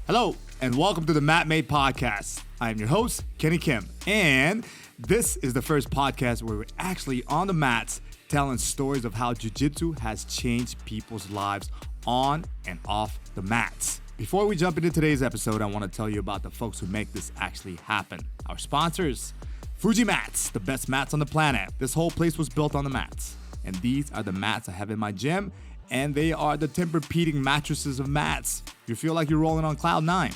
Hello, and welcome to the Matt Made Podcast. I am your host, Kenny Kim, and this is the first podcast where we're actually on the mats telling stories of how Jiu-Jitsu has changed people's lives on and off the mats. Before we jump into today's episode, I want to tell you about the folks who make this actually happen. Our sponsors, Fuji Mats, the best mats on the planet. This whole place was built on the mats, and these are the mats I have in my gym, and they are the Tempur-Pedic mattresses of mats. You feel like you're rolling on cloud nine.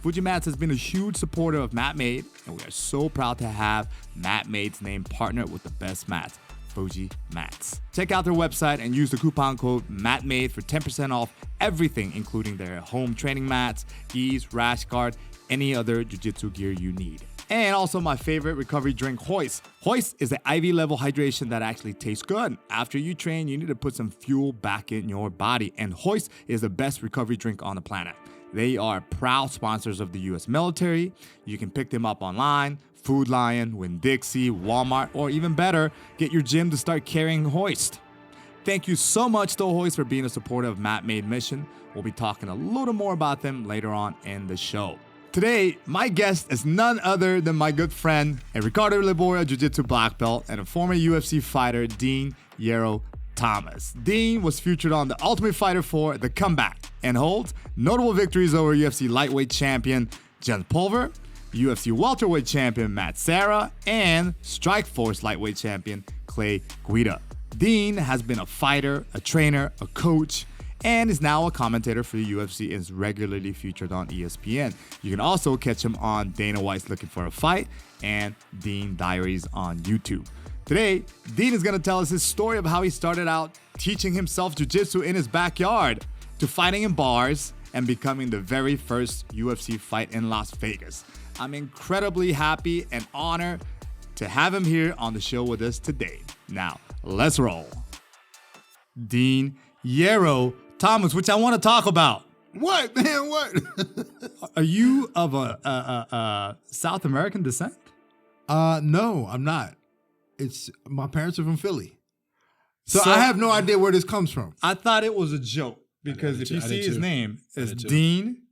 Fuji Mats has been a huge supporter of Matt Made, and we are so proud to have Matt Made's name partnered with the best mats, Fuji Mats. Check out their website and use the coupon code MattMade for 10% off everything, including their home training mats, gis, rash guard, any other jiu-jitsu gear you need. And also my favorite recovery drink, Hoist. Hoist is an IV level hydration that actually tastes good. After you train, you need to put some fuel back in your body, and Hoist is the best recovery drink on the planet. They are proud sponsors of the U.S. military. You can pick them up online, Food Lion, Winn-Dixie, Walmart, or even better, get your gym to start carrying Hoist. Thank you so much to Hoist for being a supporter of Matt Made Mission. We'll be talking a little more about them later on in the show. Today, my guest is none other than my good friend and Ricardo Liboria Jiu-Jitsu black belt and a former UFC fighter, Dean Yero Thomas. Dean was featured on The Ultimate Fighter 4, The Comeback, and holds notable victories over UFC lightweight champion Jens Pulver, UFC welterweight champion Matt Serra, and Strikeforce lightweight champion Clay Guida. Dean has been a fighter, a trainer, a coach, and is now a commentator for the UFC and is regularly featured on ESPN. You can also catch him on Dana White's Looking for a Fight and Dean Diaries on YouTube. Today, Dean is going to tell us his story of how he started out teaching himself jiu-jitsu in his backyard to fighting in bars and becoming the very first UFC fight in Las Vegas. I'm incredibly happy and honored to have him here on the show with us today. Now, let's roll. Dean Yero Thomas, which I want to talk about. What, man? What? Are you of a South American descent? No, I'm not. It's my parents are from Philly, so I have no idea where this comes from. I thought it was a joke because if you see his name, it's Dean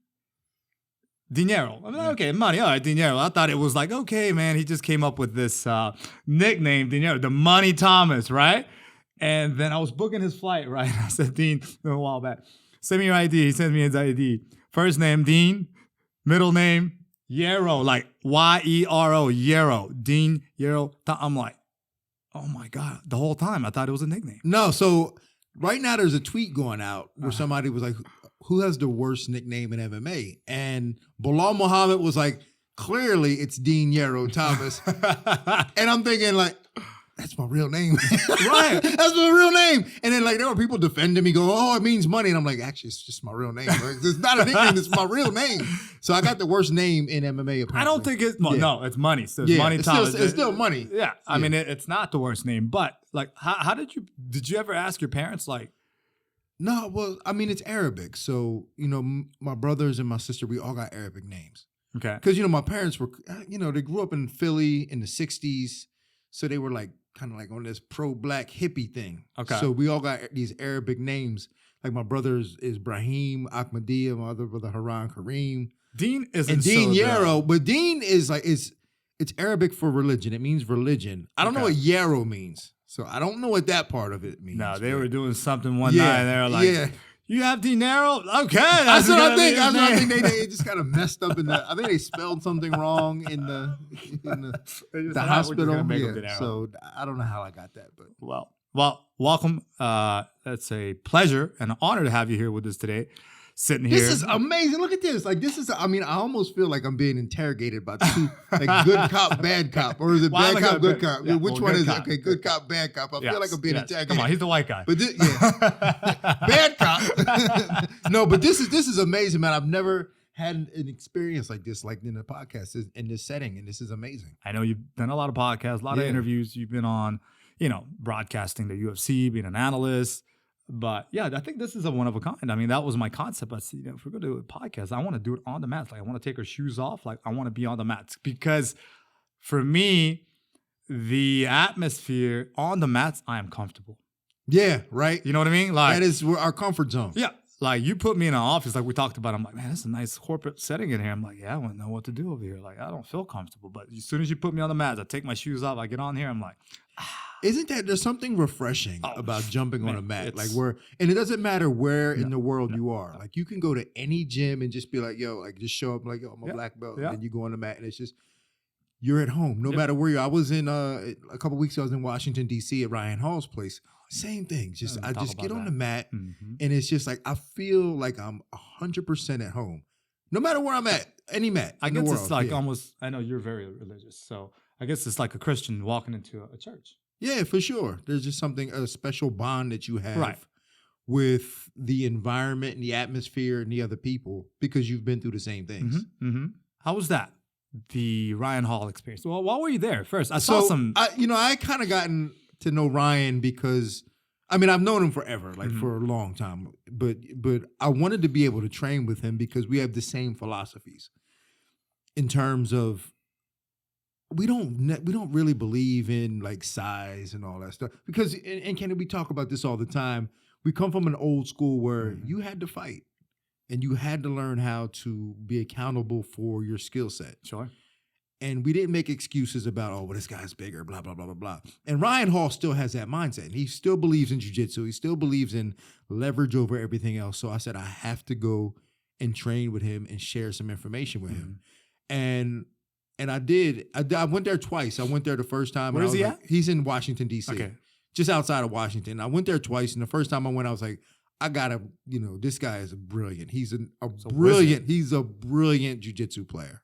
Yero. I'm like, okay, money. All right, Dean Yero. I thought it was like, okay, man, he just came up with this nickname, Dean Yero, the Money Thomas, right? And then I was booking his flight, right? I said, Dean, a while back, send me your ID. He sends me his ID. First name, Dean. Middle name, Yero, like Y-E-R-O, Yero. Dean Yero. I'm like, oh my God. The whole time I thought it was a nickname. No, so right now there's a tweet going out where somebody was like, who has the worst nickname in MMA? And Bilal Muhammad was like, clearly it's Dean Yero Thomas. And I'm thinking like, that's my real name. Right. That's my real name. And then like there were people defending me, go, oh, it means money. And I'm like, actually, it's just my real name. Right? It's not a nickname, it's my real name. So I got the worst name in MMA apparently. I don't think it's no, it's money. So it's Money Thomas. It's still money. Yeah. I mean, it's not the worst name, but like how did you ever ask your parents like? No, well, I mean, it's Arabic. So, you know, my brothers and my sister, we all got Arabic names. Okay. Because, you know, my parents were, you know, they grew up in Philly in the 60s. So they were like, kind of like on this pro-black hippie thing. Okay. So we all got these Arabic names. Like my brother is Brahim, Ahmadiyya, my other brother Haran Kareem. Dean is Dean Yero, but Dean is like, it's Arabic for religion. It means religion. I don't know what Yero means. So I don't know what that part of it means. No, they were doing something one night and they were like, you have Dean Yero? Okay. That's what I think. That's what I think. They just kind of messed up I think they spelled something wrong in the hospital. Yeah. So I don't know how I got that, but well, welcome. It's a pleasure and an honor to have you here with us today. Sitting here. This is amazing. Look at this. Like this is. I mean, I almost feel like I'm being interrogated by two, like good cop, bad cop, or is it bad cop, good cop? Yeah, which one is it? Okay, good cop, bad cop. I feel like I'm being interrogated. Come on, he's the white guy. But bad cop. No, but this is amazing, man. I've never had an experience like this, like in a podcast in this setting, and this is amazing. I know you've done a lot of podcasts, a lot of interviews. You've been on, you know, broadcasting the UFC, being an analyst. But yeah, I think this is a one of a kind. I mean, that was my concept. I said, you know, if we're going to do a podcast, I want to do it on the mats. Like I want to take our shoes off. Like I want to be on the mats because for me, the atmosphere on the mats, I am comfortable. Yeah, right. You know what I mean? Like that is our comfort zone. Yeah. Like, you put me in an office, like we talked about. I'm like, man, that's a nice corporate setting in here. I'm like, yeah, I wouldn't know what to do over here. Like, I don't feel comfortable. But as soon as you put me on the mats, I take my shoes off, I get on here, I'm like, Isn't there's something refreshing about jumping on a mat? Like and it doesn't matter where in the world you are. Like, you can go to any gym and just be like, yo, like just show up like, yo, I'm a black belt. And then you go on the mat and it's just, you're at home, no matter where you are. I was in, a couple weeks ago, I was in Washington, D.C. at Ryan Hall's place. Same thing. I just get on the mat and it's just like, I feel like I'm 100% at home. No matter where I'm at, any mat I in guess the world. It's like almost, I know you're very religious. So I guess it's like a Christian walking into a church. Yeah, for sure. There's just a special bond that you have with the environment and the atmosphere and the other people because you've been through the same things. How was that? The Ryan Hall experience. Well, why were you there first? I saw some. I kind of gotten to know Ryan because, I mean, I've known him forever, like for a long time. But I wanted to be able to train with him because we have the same philosophies in terms of we don't really believe in like size and all that stuff. Because and Kenny, we talk about this all the time. We come from an old school where you had to fight. And you had to learn how to be accountable for your skill set. Sure. And we didn't make excuses about, oh, well, this guy's bigger, blah, blah, blah, blah, blah. And Ryan Hall still has that mindset. He still believes in jiu-jitsu. He still believes in leverage over everything else. So I said, I have to go and train with him and share some information with him. And I did. I went there twice. I went there the first time. Where is he at? He's in Washington, D.C. Okay. Just outside of Washington. I went there twice. And the first time I went, I was like, I gotta, this guy is brilliant. He's a brilliant jiu-jitsu player.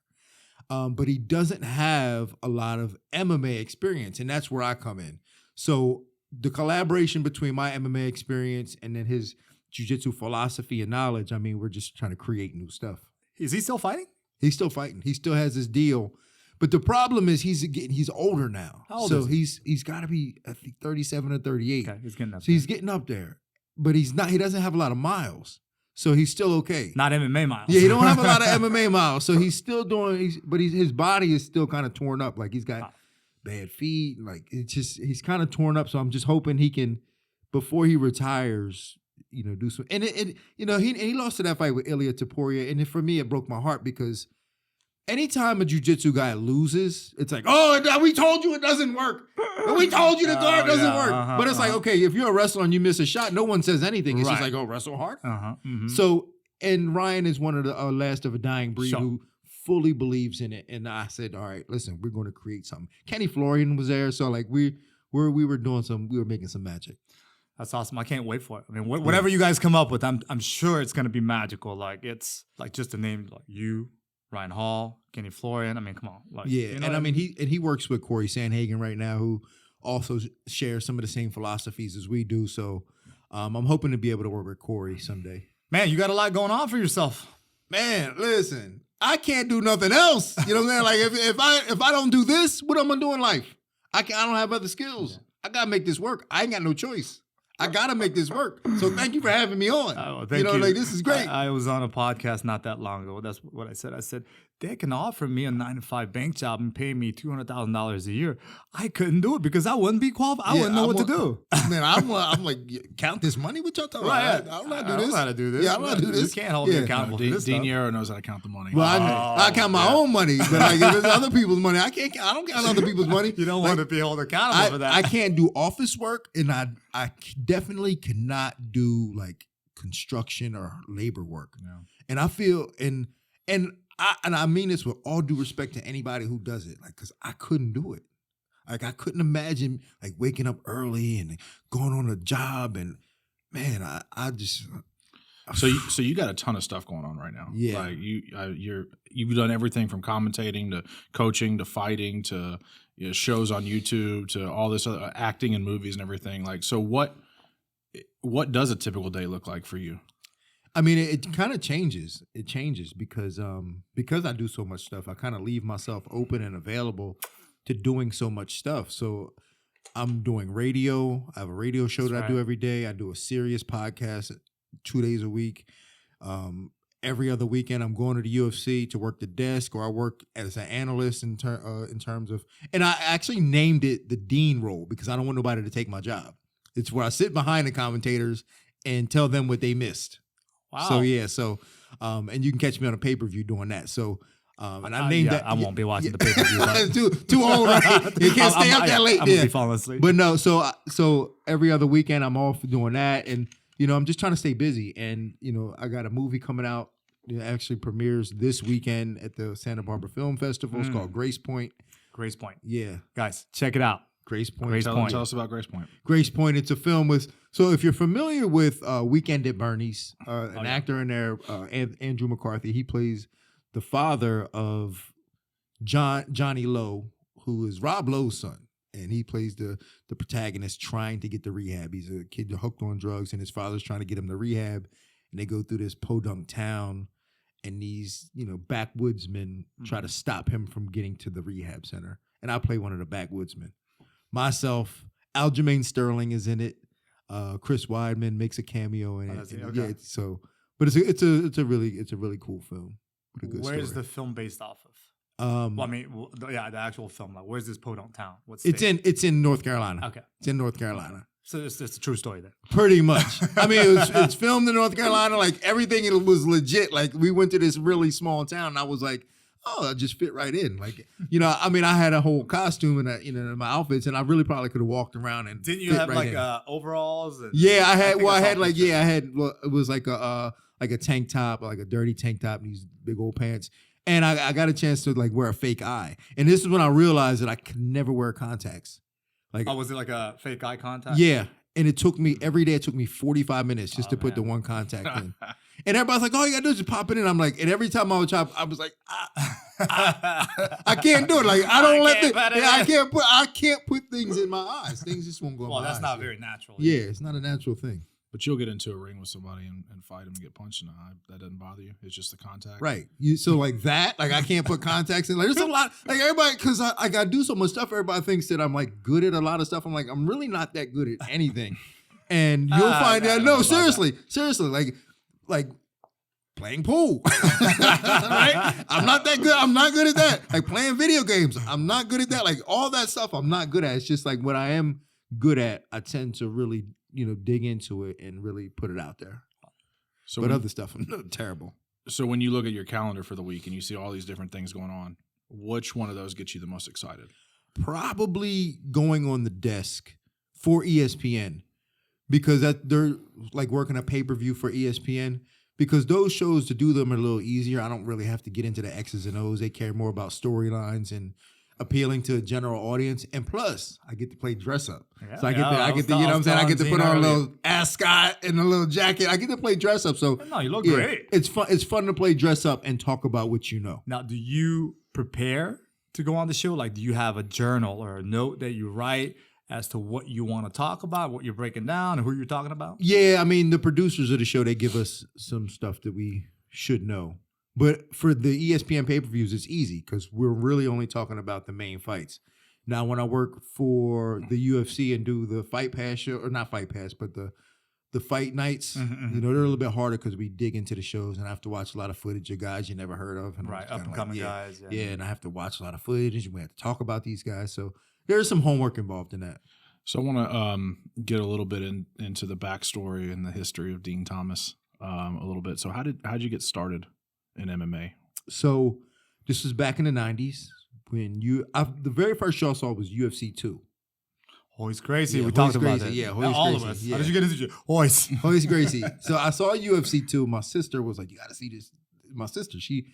But he doesn't have a lot of MMA experience, and that's where I come in. So the collaboration between my MMA experience and then his jiu-jitsu philosophy and knowledge, I mean, we're just trying to create new stuff. Is he still fighting? He's still fighting. He still has his deal. But the problem is he's older now. How old is he? He's got to be, I think, 37 or 38. Okay, he's getting up. So he's getting up there. But he doesn't have a lot of miles. So he's still okay. Not MMA miles. Yeah, he don't have a lot of MMA miles. So he's still doing, his body is still kind of torn up. Like he's got bad feet. Like he's kind of torn up. So I'm just hoping he can, before he retires, do some. And he lost to that fight with Ilia Topuria. And for me, it broke my heart because anytime a jiu-jitsu guy loses, it's like, oh, we told you it doesn't work. We told you the guard doesn't work. But it's like, okay, if you're a wrestler and you miss a shot, no one says anything. It's just like, oh, wrestle hard. So, and Ryan is one of the last of a dying breed who fully believes in it. And I said, all right, listen, we're going to create something. Kenny Florian was there. So like we were making some magic. That's awesome. I can't wait for it. I mean, whatever you guys come up with, I'm sure it's going to be magical. Like it's like just a name like you, Ryan Hall, Kenny Florian. I mean, come on. Like, and I mean, he works with Corey Sandhagen right now, who also shares some of the same philosophies as we do. So I'm hoping to be able to work with Corey someday. Man, you got a lot going on for yourself. Man, listen, I can't do nothing else. You know what I'm saying? Like if I don't do this, what am I gonna do in life? I don't have other skills. I gotta make this work. I ain't got no choice. I gotta make this work. So thank you for having me on. Thank you. Like this is great. I was on a podcast not that long ago. That's what I said. I said, they can offer me a 9-to-5 bank job and pay me $200,000 a year. I couldn't do it because I wouldn't be qualified. I wouldn't know what to do. Man, I'm like, count this money? What y'all talking about? I don't know how to do this. Yeah, I don't know how to do this. You can't hold me accountable for this Dean Yero knows how to count the money. Well, I count my own money, but like if it's other people's money, I don't count other people's money. You don't want to be held accountable for that. I can't do office work, and I definitely cannot do like construction or labor work. No. And I feel and I mean this with all due respect to anybody who does it, like, because I couldn't do it. Like, I couldn't imagine like waking up early and going on a job, and man, I just. So you got a ton of stuff going on right now. Yeah, like you've done everything from commentating to coaching to fighting to shows on YouTube to all this other acting in movies and everything. Like, so what does a typical day look like for you? I mean, it kind of changes. It changes because I do so much stuff. I kind of leave myself open and available to doing so much stuff. So I'm doing radio. I have a radio show I do every day. I do a serious podcast 2 days a week. Every other weekend, I'm going to the UFC to work the desk, or I work as an analyst in terms of. And I actually named it the dean role because I don't want nobody to take my job. It's where I sit behind the commentators and tell them what they missed. Wow. So yeah, and you can catch me on a pay-per-view doing that. So and I named that. I won't be watching the pay-per-view. too old, right? You can't stay up that late. I'm gonna be falling asleep. But no, so every other weekend I'm off doing that, and I'm just trying to stay busy. And I got a movie coming out. It actually premieres this weekend at the Santa Barbara Film Festival. It's called Grace Point. Grace Point. Yeah, guys, check it out. Grace Point. Grace Point. Tell us about Grace Point. Grace Point. It's a film with. So if you're familiar with Weekend at Bernie's, actor in there, Andrew McCarthy, he plays the father of Johnny Lowe, who is Rob Lowe's son. And he plays the protagonist trying to get to rehab. He's a kid hooked on drugs, and his father's trying to get him to rehab. And they go through this podunk town, and these, backwoodsmen try to stop him from getting to the rehab center. And I play one of the backwoodsmen. Myself, Aljamain Sterling is in it. Chris Weidman makes a cameo in it. Okay. Yeah, but it's a really cool film with a good story. Where's the film based off of? The actual film. Like, where's this podunk town? It's in North Carolina. Okay, it's in North Carolina. So it's a true story then. Pretty much. I mean, it's filmed in North Carolina. Like everything, it was legit. Like we went to this really small town, and I was like, oh, I just fit right in. Like, I had a whole costume and in my outfits, and I really probably could have walked around and didn't you have overalls? Yeah, I had. It was like a tank top, like a dirty tank top, and these big old pants. And I got a chance to wear a fake eye. And this is when I realized that I could never wear contacts. Was it like a fake eye contact? Yeah. And it took me 45 minutes just to put the one contact in. And everybody's like, all you gotta do is just pop it in. I'm like, and every time I would chop, I was like, I can't do it. Like I can't put things in my eyes. Things just won't go in my eyes. Well, that's not very natural. Yeah, it's not a natural thing. But you'll get into a ring with somebody and fight them and get punched in the eye. That doesn't bother you. It's just the contact. Right. So like that, I can't put contacts in. Like there's a lot, like everybody, because I do so much stuff, everybody thinks that I'm like good at a lot of stuff. I'm like, I'm really not that good at anything. And you'll find that. No, seriously, like playing pool. Right? I'm not that good. I'm not good at that. Like playing video games. I'm not good at that. Like all that stuff I'm not good at. It's just like what I am good at, I tend to really dig into it and really put it out there. But other stuff, I'm terrible. So when you look at your calendar for the week and you see all these different things going on, which one of those gets you the most excited? Probably going on the desk for ESPN, because they're like working a pay-per-view for ESPN, because those shows, to do them are a little easier. I don't really have to get into the X's and O's. They care more about storylines and appealing to a general audience, and plus I get to play dress up. Yeah, so I get to, I get to put on a little ascot and a little jacket. I get to play dress up. So no, you look great. It's fun. It's fun to play dress up and talk about what you know. Now, do you prepare to go on the show? Like, do you have a journal or a note that you write as to what you want to talk about, what you're breaking down, and who you're talking about? Yeah, I mean, the producers of the show, they give us some stuff that we should know. But for the ESPN pay-per-views, it's easy because we're really only talking about the main fights. Now, when I work for the UFC and do the Fight Pass show, or not Fight Pass, but the fight nights, they're a little bit harder because we dig into the shows and I have to watch a lot of footage of guys you never heard of. And right, up-and-coming guys. Yeah, and I have to watch a lot of footage and we have to talk about these guys. So there's some homework involved in that. So I want to get a little bit into the backstory and the history of Dean Thomas a little bit. So how'd you get started in MMA? So this was back in the 90s when the very first show I saw was UFC 2. Royce Gracie. Yeah, we talked about Gracie, that. Yeah, Royce all Gracie. of us. Yeah. How did you get into Royce? Royce Gracie. So I saw UFC 2. My sister was like, you got to see this. My sister, she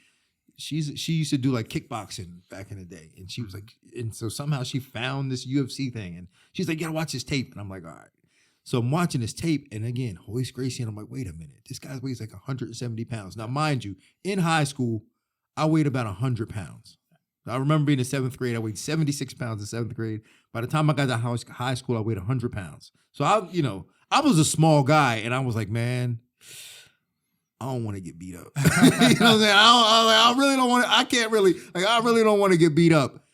used to do like kickboxing back in the day. And she was like, and so somehow she found this UFC thing. And she's like, you got to watch this tape. And I'm like, all right. So I'm watching this tape, and again, Royce Gracie, and I'm like, wait a minute. This guy weighs like 170 pounds. Now, mind you, in high school, I weighed about 100 pounds. I remember being in 7th grade, I weighed 76 pounds in 7th grade. By the time I got to high school, I weighed 100 pounds. So I was a small guy, and I was like, man, I don't want to get beat up. You know what I'm saying? I really don't want to, I really don't want to get beat up.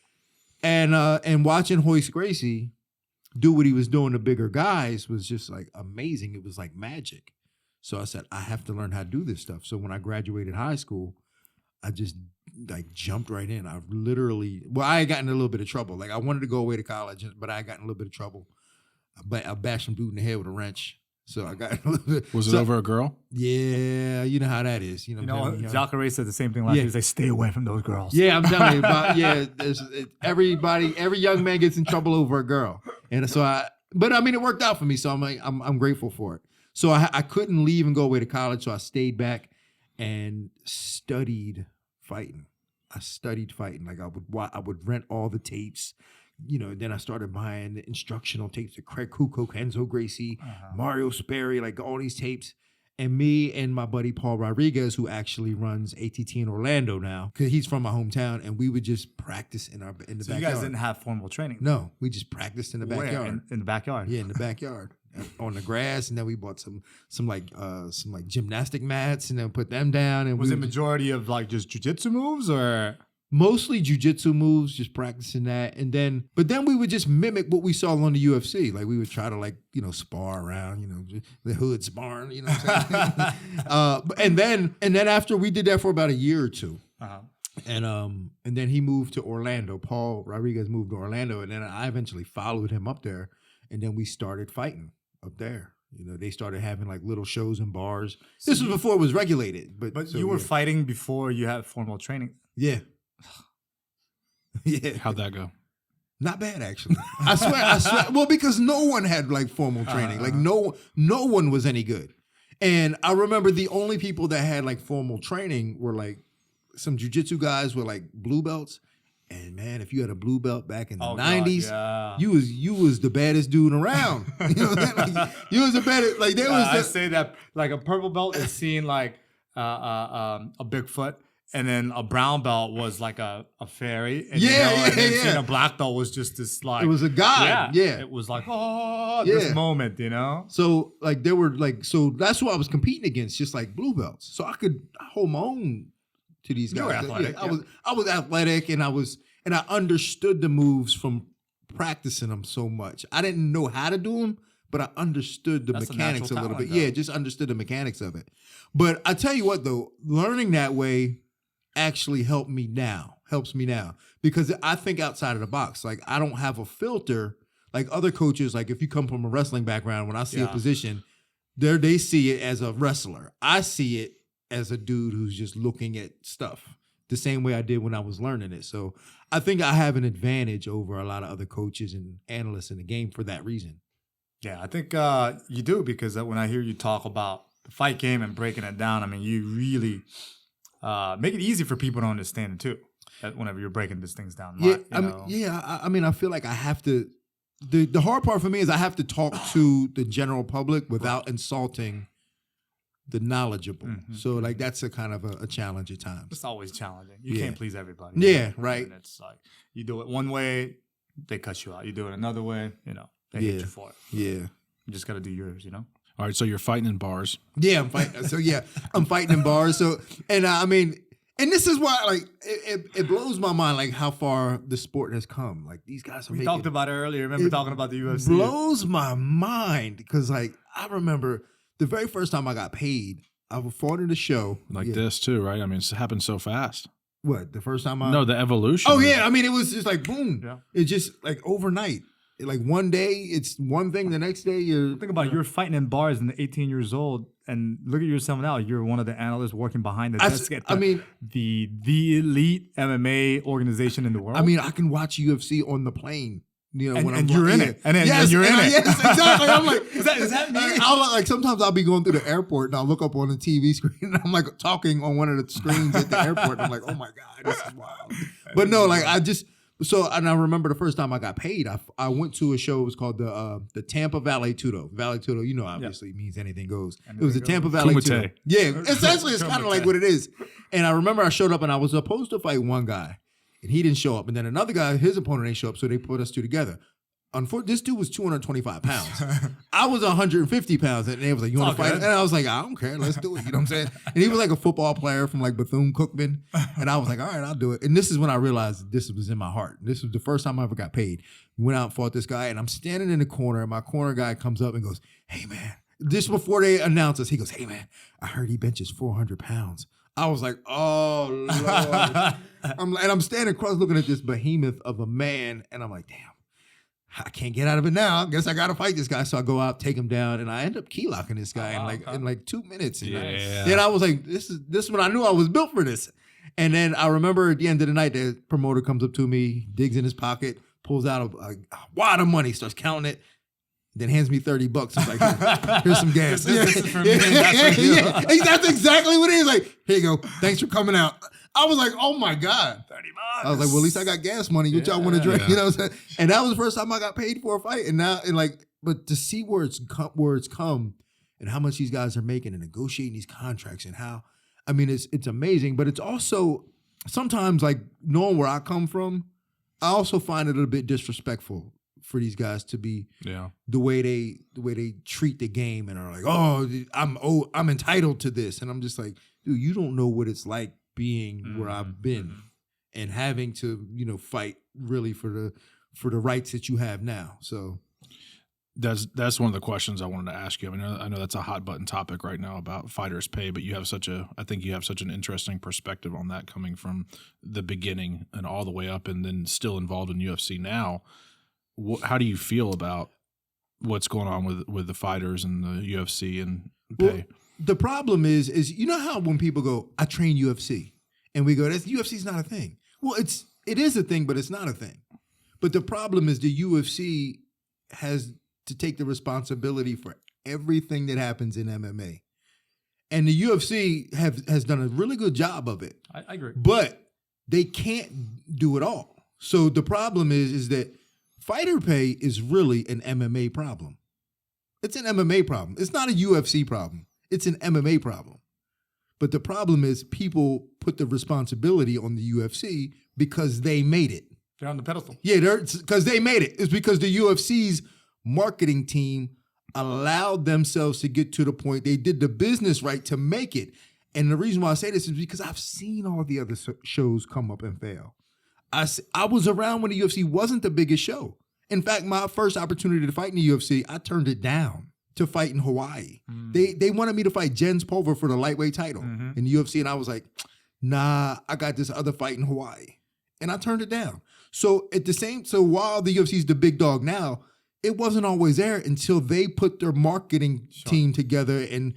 And watching Royce Gracie do what he was doing to bigger guys was just like amazing. It was like magic. So I said, I have to learn how to do this stuff. So when I graduated high school, I just like jumped right in. I had gotten in a little bit of trouble. Like I wanted to go away to college, but I got in a little bit of trouble. But I bashed some dude in the head with a wrench. So I got a little bit. Was it over a girl? Yeah, you know how that is. You know, Jacare said the same thing last year. He's like, stay away from those girls. Yeah, I'm telling you every young man gets in trouble over a girl. And so but I mean, it worked out for me. So I'm grateful for it. So I couldn't leave and go away to college. So I stayed back and studied fighting. I studied fighting. Like I would rent all the tapes. You know, then I started buying the instructional tapes of Craig Kuko, Kenzo Gracie, Mario Sperry, like all these tapes. And me and my buddy Paul Rodriguez, who actually runs ATT in Orlando now, because he's from my hometown, and we would just practice in the backyard. So you guys didn't have formal training? No, we just practiced in the backyard. In the backyard? Yeah, in the backyard. On the grass, and then we bought some gymnastic mats, and then put them down. And was it majority of like just jiu-jitsu moves, or mostly jiu-jitsu moves, just practicing that? But then we would just mimic what we saw on the UFC. Like we would try to spar around, the hood sparring, you know what I'm saying? and then after we did that for about a year or two. And then he moved to Orlando. Paul Rodriguez moved to Orlando, and then I eventually followed him up there, and then we started fighting up there. You know, they started having like little shows and bars. This was before it was regulated. But you were fighting before you had formal training. Yeah. Yeah. How'd that go? Not bad, actually. I swear. Well, because no one had like formal training. Like no one was any good. And I remember the only people that had like formal training were like some jiu-jitsu guys with like blue belts. And man, if you had a blue belt back in the 90s, you was the baddest dude around. You know what I'm saying? Like, you was the baddest. Like there was. I say that like a purple belt is seeing like a Bigfoot, and then a brown belt was like a fairy. And, and then seeing a black belt was just this like. It was a god. Yeah. It was like this moment, So like there were like that's what I was competing against, just like blue belts. So I could hold my own to these guys. You were athletic. I was athletic, and I understood the moves from practicing them so much. I didn't know how to do them, but I understood the mechanics a little bit. Yeah, just understood the mechanics of it. But I tell you what, though, learning that way actually helps me now, because I think outside of the box. Like I don't have a filter like other coaches. Like if you come from a wrestling background, when I see a position, they see it as a wrestler. I see it as a dude who's just looking at stuff the same way I did when I was learning it. So I think I have an advantage over a lot of other coaches and analysts in the game for that reason. Yeah, I think you do, because when I hear you talk about the fight game and breaking it down, I mean, you really make it easy for people to understand it too, whenever you're breaking these things down. I mean, I feel like I have to, the hard part for me is I have to talk to the general public without insulting the knowledgeable. Mm-hmm. So like that's a kind of a challenge at times. It's always challenging. You can't please everybody. Yeah, right. And it's like you do it one way, they cut you out. You do it another way, they hate you for it. Yeah. You just got to do yours, All right, so you're fighting in bars. Yeah, I'm fighting. So I'm fighting in bars. So I mean, and this is why like it blows my mind like how far the sport has come. Like these guys are. We talked about it earlier. Remember talking about the UFC? Blows my mind because like I remember. The very first time I got paid, I fought in a show. Like this too, right? I mean, it's happened so fast. What, the first time No, the evolution. Oh, yeah. I mean, it was just like, boom. Yeah. It's just like overnight. Like one day, it's one thing. The next day, you're... Think about it. You're fighting in bars and 18 years old, and look at yourself now. You're one of the analysts working behind the desk at the elite MMA organization in the world. I mean, I can watch UFC on the plane. And you're in it. And then you're in it. Yes, exactly. I'm like, is that me? Like sometimes I'll be going through the airport and I'll look up on the TV screen and I'm like talking on one of the screens at the airport. And I'm like, oh my God, this is wild. But no, like and I remember the first time I got paid, I went to a show. It was called the Tampa Valley Tudo. Valley Tudo, obviously means anything goes. It was the Tampa Valley Tudo. Yeah, essentially it's kind of like what it is. And I remember I showed up and I was supposed to fight one guy. And he didn't show up. And then another guy, his opponent didn't show up, so they put us two together. Unfortunately, this dude was 225 pounds. I was 150 pounds. And they was like, you want to fight? And I was like, I don't care. Let's do it. You know what I'm saying? And he was like a football player from like Bethune-Cookman. And I was like, all right, I'll do it. And this is when I realized this was in my heart. This was the first time I ever got paid. Went out and fought this guy. And I'm standing in the corner. And my corner guy comes up and goes, hey, man. Just before they announce us, he goes, hey, man, I heard he benches 400 pounds. I was like, oh, Lord. I'm standing across looking at this behemoth of a man, and I'm like, damn, I can't get out of it now. I guess I got to fight this guy. So I go out, take him down, and I end up key locking this guy in like 2 minutes. And then I was like, this is when I knew I was built for this. And then I remember at the end of the night, the promoter comes up to me, digs in his pocket, pulls out a wad of money, starts counting it, then hands me $30. He's like, here's some gas. This is for me. That's for you. That's exactly what it is. Like, here you go. Thanks for coming out. I was like, oh my God. $30. I was like, well, at least I got gas money. What y'all want to drink? You know what I'm saying? And that was the first time I got paid for a fight. And now, but to see where it's come and how much these guys are making and negotiating these contracts and how, I mean, it's amazing. But it's also sometimes like knowing where I come from, I also find it a little bit disrespectful for these guys to be the way they treat the game and are like, I'm entitled to this. And I'm just like, dude, you don't know what it's like being where I've been and having to, fight really for the rights that you have now. So that's one of the questions I wanted to ask you. I mean, I know that's a hot button topic right now about fighters' pay, but I think you have such an interesting perspective on that, coming from the beginning and all the way up, and then still involved in UFC now. How do you feel about what's going on with the fighters and the UFC and pay? Well, the problem is how when people go, I train UFC, and we go, UFC's not a thing. Well, it is a thing, but it's not a thing. But the problem is the UFC has to take the responsibility for everything that happens in MMA. And the UFC has done a really good job of it. I agree. But they can't do it all. So the problem is that fighter pay is really an MMA problem. It's an MMA problem. It's not a UFC problem. It's an MMA problem. But the problem is people put the responsibility on the UFC because they made it. They're on the pedestal. Yeah, because they made it. It's because the UFC's marketing team allowed themselves to get to the point they did the business right to make it. And the reason why I say this is because I've seen all the other shows come up and fail. I was around when the UFC wasn't the biggest show. In fact, my first opportunity to fight in the UFC, I turned it down to fight in Hawaii. They wanted me to fight Jens Pulver for the lightweight title in the UFC, and I was like, nah, I got this other fight in Hawaii. And I turned it down. So while the UFC is the big dog now, it wasn't always there until they put their marketing team together and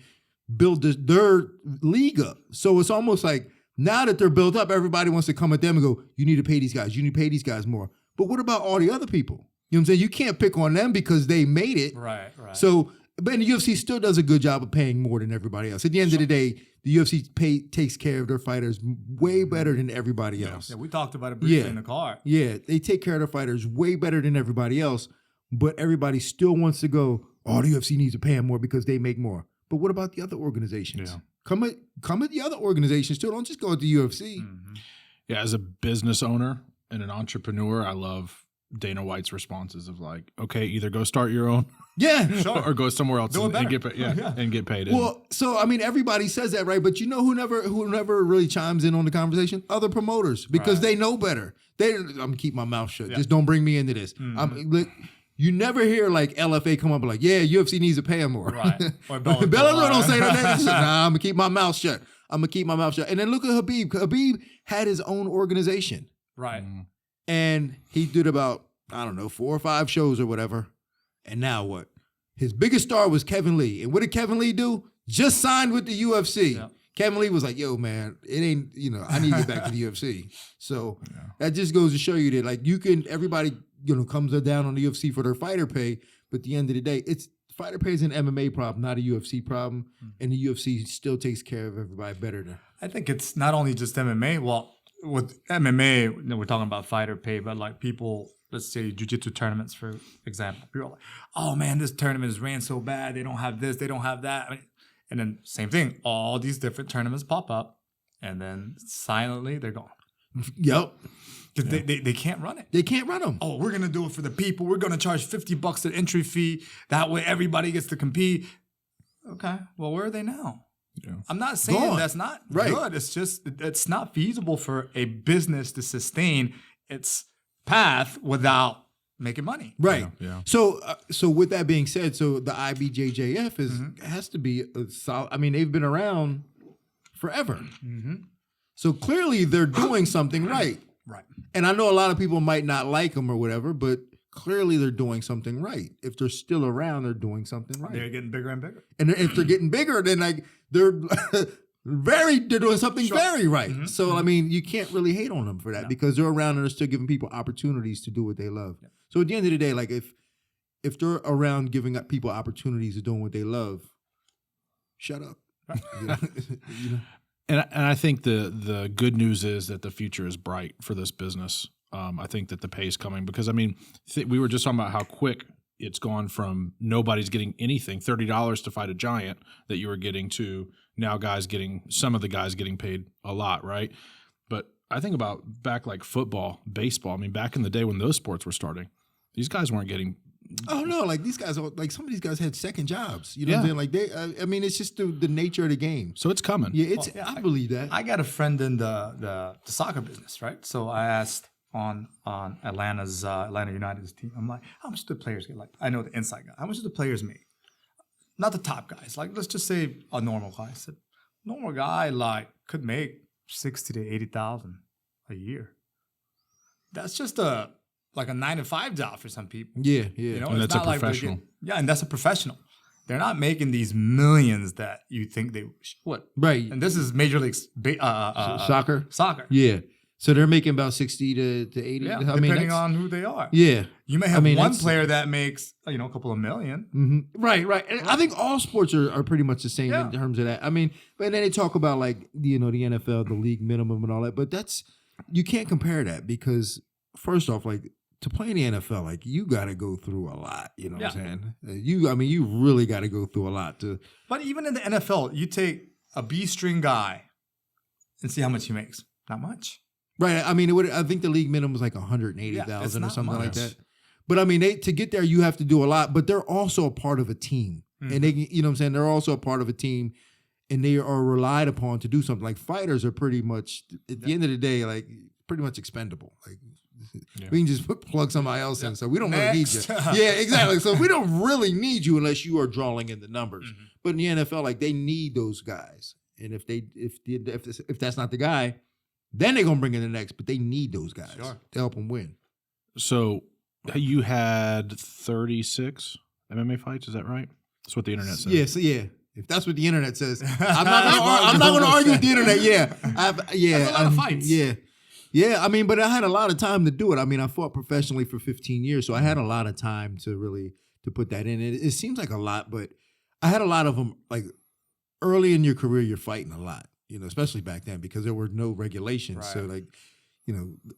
build their league up. So it's almost like now that they're built up, everybody wants to come at them and go, you need to pay these guys. You need to pay these guys more. But what about all the other people? You know what I'm saying? You can't pick on them because they made it. Right. So, but the UFC still does a good job of paying more than everybody else. At the end of the day, the UFC takes care of their fighters way better than everybody else. Yeah, we talked about it briefly in the car. Yeah, they take care of their fighters way better than everybody else. But everybody still wants to go, the UFC needs to pay them more because they make more. But what about the other organizations? Yeah. Come at the other organizations too. Don't just go at the UFC. Yeah, as a business owner and an entrepreneur, I love Dana White's responses of like, okay, either go start your own, or go somewhere else and get paid. And get paid. Well, so I mean, everybody says that, right? But you know who never really chimes in on the conversation? Other promoters, because they know better. I'm gonna keep my mouth shut. Just don't bring me into this. You never hear like LFA come up and like, yeah, UFC needs to pay him more. Right. Or Bellator don't say that. Nah, I'm gonna keep my mouth shut. And then look at Habib. Habib had his own organization. Right. And he did about, 4 or 5 shows or whatever. And now what? His biggest star was Kevin Lee. And what did Kevin Lee do? Just signed with the UFC. Yeah. Kevin Lee was like, yo, man, it ain't, I need to get back to the UFC. So that just goes to show you that, like, everybody, comes down on the UFC for their fighter pay. But at the end of the day, fighter pay is an MMA problem, not a UFC problem. And the UFC still takes care of everybody better than. I think it's not only just MMA. Well, with MMA, we're talking about fighter pay, but like people, let's say jiu-jitsu tournaments, for example, people are like, oh man, this tournament is ran so bad. They don't have this, they don't have that. And then same thing, all these different tournaments pop up and then silently they're gone. Yep. Because they can't run it. They can't run them. Oh, we're going to do it for the people. We're going to charge $50 an entry fee. That way everybody gets to compete. Okay, well, where are they now? Yeah. I'm not saying that's not good. It's just it's not feasible for a business to sustain its path without making money. Right. Yeah. So with that being said, so the IBJJF has to be a solid. I mean, they've been around forever. So clearly they're doing something right. Right. And I know a lot of people might not like them or whatever, but clearly they're doing something right. If they're still around, they're doing something right. They're getting bigger and bigger. And if they're getting bigger, then like they're they're doing something very right. Mm-hmm. So I mean, you can't really hate on them for that because they're around and they're still giving people opportunities to do what they love. Yeah. So at the end of the day, like if they're around giving up people opportunities to doing what they love, shut up. You know? And I think the good news is that the future is bright for this business. I think that the pay is coming because, I mean, we were just talking about how quick it's gone from nobody's getting anything, $30 to fight a giant that you were getting to now some of the guys getting paid a lot, right? But I think about back like football, baseball. I mean, back in the day when those sports were starting, these guys weren't getting. Oh no! Like these guys, like some of these guys had second jobs. You know what I'm saying? Like they, I mean, it's just the nature of the game. So it's coming. Yeah, I believe that. I got a friend in the soccer business, right? So I asked on Atlanta United's team, I'm like, how much do the players get? Like, I know the inside guy. How much do the players make? Not the top guys. Like, let's just say a normal guy. I said, normal guy like could make 60 to 80,000 a year. That's just like a 9-to-5 job for some people. Yeah. You know, and it's that's a not like professional. and that's a professional. They're not making these millions that you think they would. Right. And this is Major League Soccer. Soccer. Yeah. So they're making about 60 to 80. Yeah, I mean, depending on who they are. Yeah. You may have one player that makes, a couple of million. Mm-hmm. Right. And I think all sports are pretty much the same in terms of that. I mean, but then they talk about like, the NFL, the league minimum and all that. But you can't compare that because first off, like to play in the NFL, like you got to go through a lot. You know what I'm saying? You really got to go through a lot to. But even in the NFL, you take a B-string guy and see how much he makes. Not much. Right. I mean, I think the league minimum was like 180,000 or something like that. But I mean, to get there, you have to do a lot. But they're also a part of a team, and they, you know what I'm saying? They're also a part of a team, and they are relied upon to do something. Like fighters are pretty much at the end of the day, like pretty much expendable. Like we can just plug somebody else in, so we don't really need you. Yeah, exactly. So we don't really need you unless you are drawing in the numbers. Mm-hmm. But in the NFL, like they need those guys, and if that's not the guy. Then they're going to bring in the next, but they need those guys to help them win. So you had 36 MMA fights, is that right? That's what the internet says. Yes, yeah. If that's what the internet says, I'm not going to argue with the internet. Yeah. That's a lot of fights. Yeah. Yeah, I mean, but I had a lot of time to do it. I mean, I fought professionally for 15 years, so I had a lot of time to put that in. It seems like a lot, but I had a lot of them, like early in your career, you're fighting a lot. Especially back then because there were no regulations. Right. So like,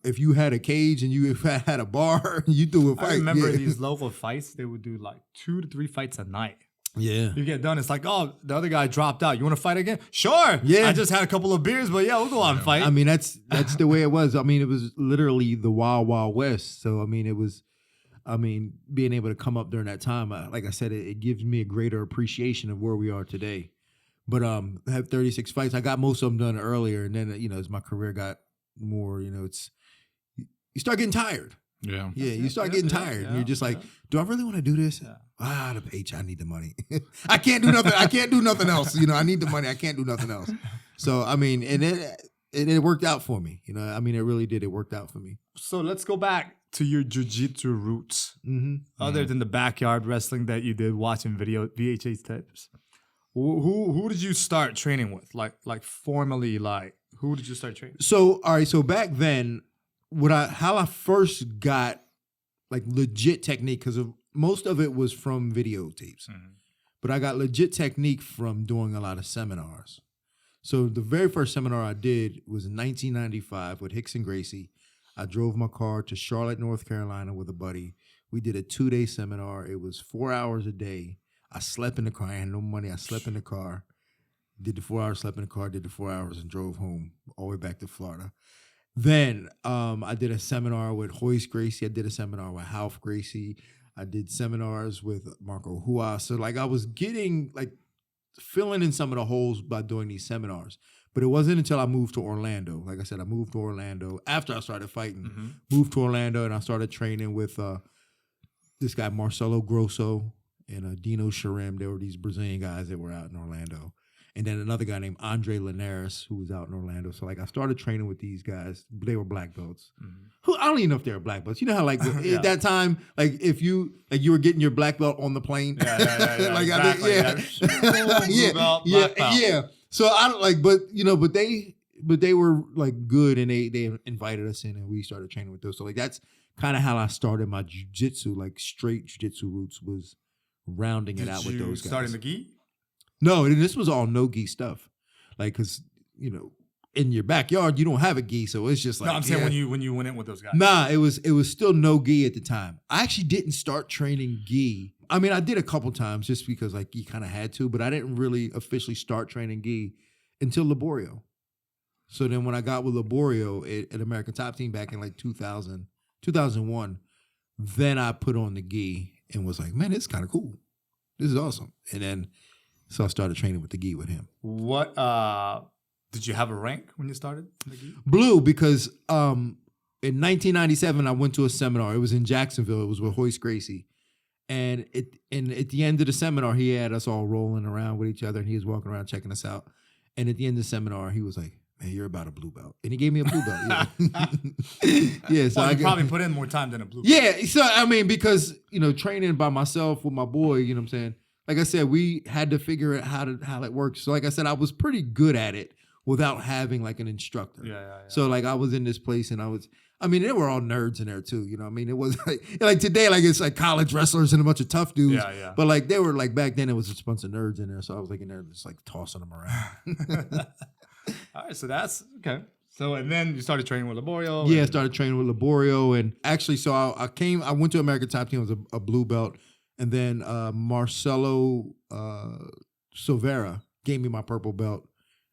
if you had a cage and you had a bar, you do a fight. I remember these local fights, they would do like 2 to 3 fights a night. Yeah. You get done, it's like, oh, the other guy dropped out. You want to fight again? Sure. Yeah. I just had a couple of beers, but we'll go out and fight. I mean, that's the way it was. I mean, it was literally the Wild Wild West. So, I mean, being able to come up during that time, like I said, it gives me a greater appreciation of where we are today. But I have 36 fights. I got most of them done earlier, and then as my career got more, you start getting tired. Yeah, you start getting tired, and you're just like, do I really want to do this? Yeah. The paycheck. I need the money. I can't do nothing. I can't do nothing else. I need the money. I can't do nothing else. So I mean, and it worked out for me. I mean, it really did. It worked out for me. So let's go back to your jiu-jitsu roots. Mm-hmm. Other than the backyard wrestling that you did, watching VHS tapes. Who did you start training with? Like formally, like who did you start training? So all right, so back then, how I first got like legit technique because most of it was from videotapes, but I got legit technique from doing a lot of seminars. So the very first seminar I did was in 1995 with Hicks and Gracie. I drove my car to Charlotte, North Carolina with a buddy. We did a 2-day seminar. It was 4 hours a day. I slept in the car. I had no money. I slept in the car. Did the 4 hours, slept in the car, did the 4 hours, and drove home all the way back to Florida. Then I did a seminar with Hoist Gracie. I did a seminar with Half Gracie. I did seminars with Marco Hua. So like I was getting like filling in some of the holes by doing these seminars. But it wasn't until I moved to Orlando. Like I said, I moved to Orlando after I started fighting. Moved to Orlando and I started training with this guy Marcelo Grosso and Dino Sharim. They were these Brazilian guys that were out in Orlando. and then another guy named Andre Linares, who was out in Orlando. So like I started training with these guys. They were black belts. Who I don't even know if they were black belts. You know how like at that time, like if you were getting your black belt on the plane. Yeah. Like exactly. Yeah. So I don't like, but they were like good, and they invited us in, and we started training with those. So like that's kind of how I started my jiu-jitsu, like straight jiu-jitsu roots, was rounding it out with those guys. Starting the gi? No, this was all no gi stuff. Like, cause in your backyard you don't have a gi, so it's just like. No, I'm saying when you went in with those guys. Nah, it was still no gi at the time. I actually didn't start training gi. I mean, I did a couple times just because like you kind of had to, but I didn't really officially start training gi until Laborio. So then when I got with Laborio at American Top Team back in like 2001, then I put on the gi and was like, man, it's kind of cool. This is awesome. And then, so I started training with the gi with him. What, did you have a rank when you started the gi? Blue, because in 1997, I went to a seminar. It was in Jacksonville. It was with Hoist Gracie. And at the end of the seminar, he had us all rolling around with each other, and he was walking around checking us out. And at the end of the seminar, he was like, man, you're about a blue belt. And he gave me a blue belt. Yeah. So well, I probably put in more time than a blue belt. Yeah. So, I mean, because, training by myself with my boy, you know what I'm saying? Like I said, we had to figure out how that works. So like I said, I was pretty good at it without having like an instructor. Yeah. So like I was in this place and there were all nerds in there too. You know what I mean? It was like today, like it's like college wrestlers and a bunch of tough dudes. Yeah. But like they were like back then it was a bunch of nerds in there. So I was like in there just like tossing them around. All right, so that's okay. So and then you started training with Laborio. Yeah, I started training with Laborio, and actually, so I went to American Top Team, was a blue belt, and then Marcelo Silveira gave me my purple belt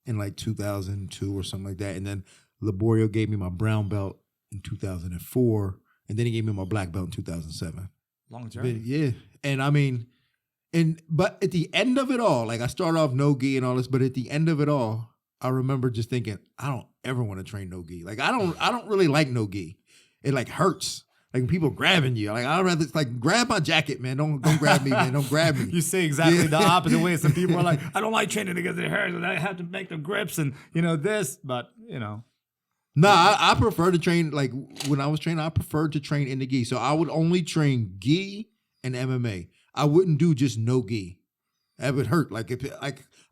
in like 2002 or something like that, and then Laborio gave me my brown belt in 2004, and then he gave me my black belt in 2007. Long journey. Yeah, and I mean, but at the end of it all, like I started off no gi and all this, but at the end of it all, I remember just thinking, I don't ever want to train no gi. Like I don't really like no gi. It like hurts. Like when people grabbing you. Like I'd rather like grab my jacket, man. Don't grab me, man. Don't grab me. You say exactly the opposite way. Some people are like, I don't like training because it hurts and I have to make the grips and this, but Nah, I prefer to train, like when I was training, I preferred to train in the gi. So I would only train gi and MMA. I wouldn't do just no gi. That would hurt. Like if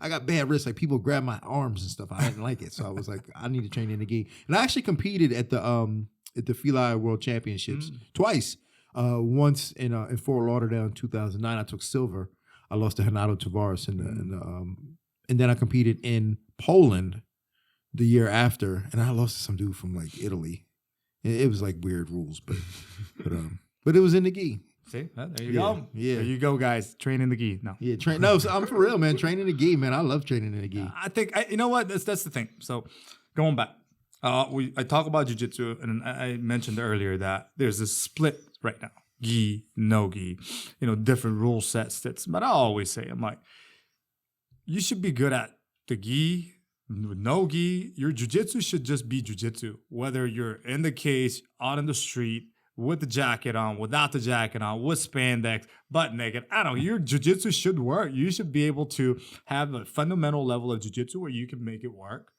I got bad wrists, like people grab my arms and stuff. I didn't like it. So I was like, I need to train in the gi. And I actually competed at the Feli World Championships twice. Once in Fort Lauderdale in 2009, I took silver. I lost to Renato Tavares and then I competed in Poland the year after, and I lost to some dude from like Italy. It was like weird rules, but it was in the gi. See, there you go. Yeah, there you go, guys. Train in the gi. No, yeah, No, so I'm for real, man. Training the gi, man. I love training in the gi. I think you know what? That's the thing. So going back, I talk about jiu-jitsu, and I mentioned earlier that there's this split right now: gi, no gi. Different rule sets. But I always say, I'm like, you should be good at the gi. With no gi, your jiu-jitsu should just be jiu-jitsu. Whether you're in the cage, out in the street, with the jacket on, without the jacket on, with spandex, butt naked. I don't know. Your jiu-jitsu should work. You should be able to have a fundamental level of jiu-jitsu where you can make it work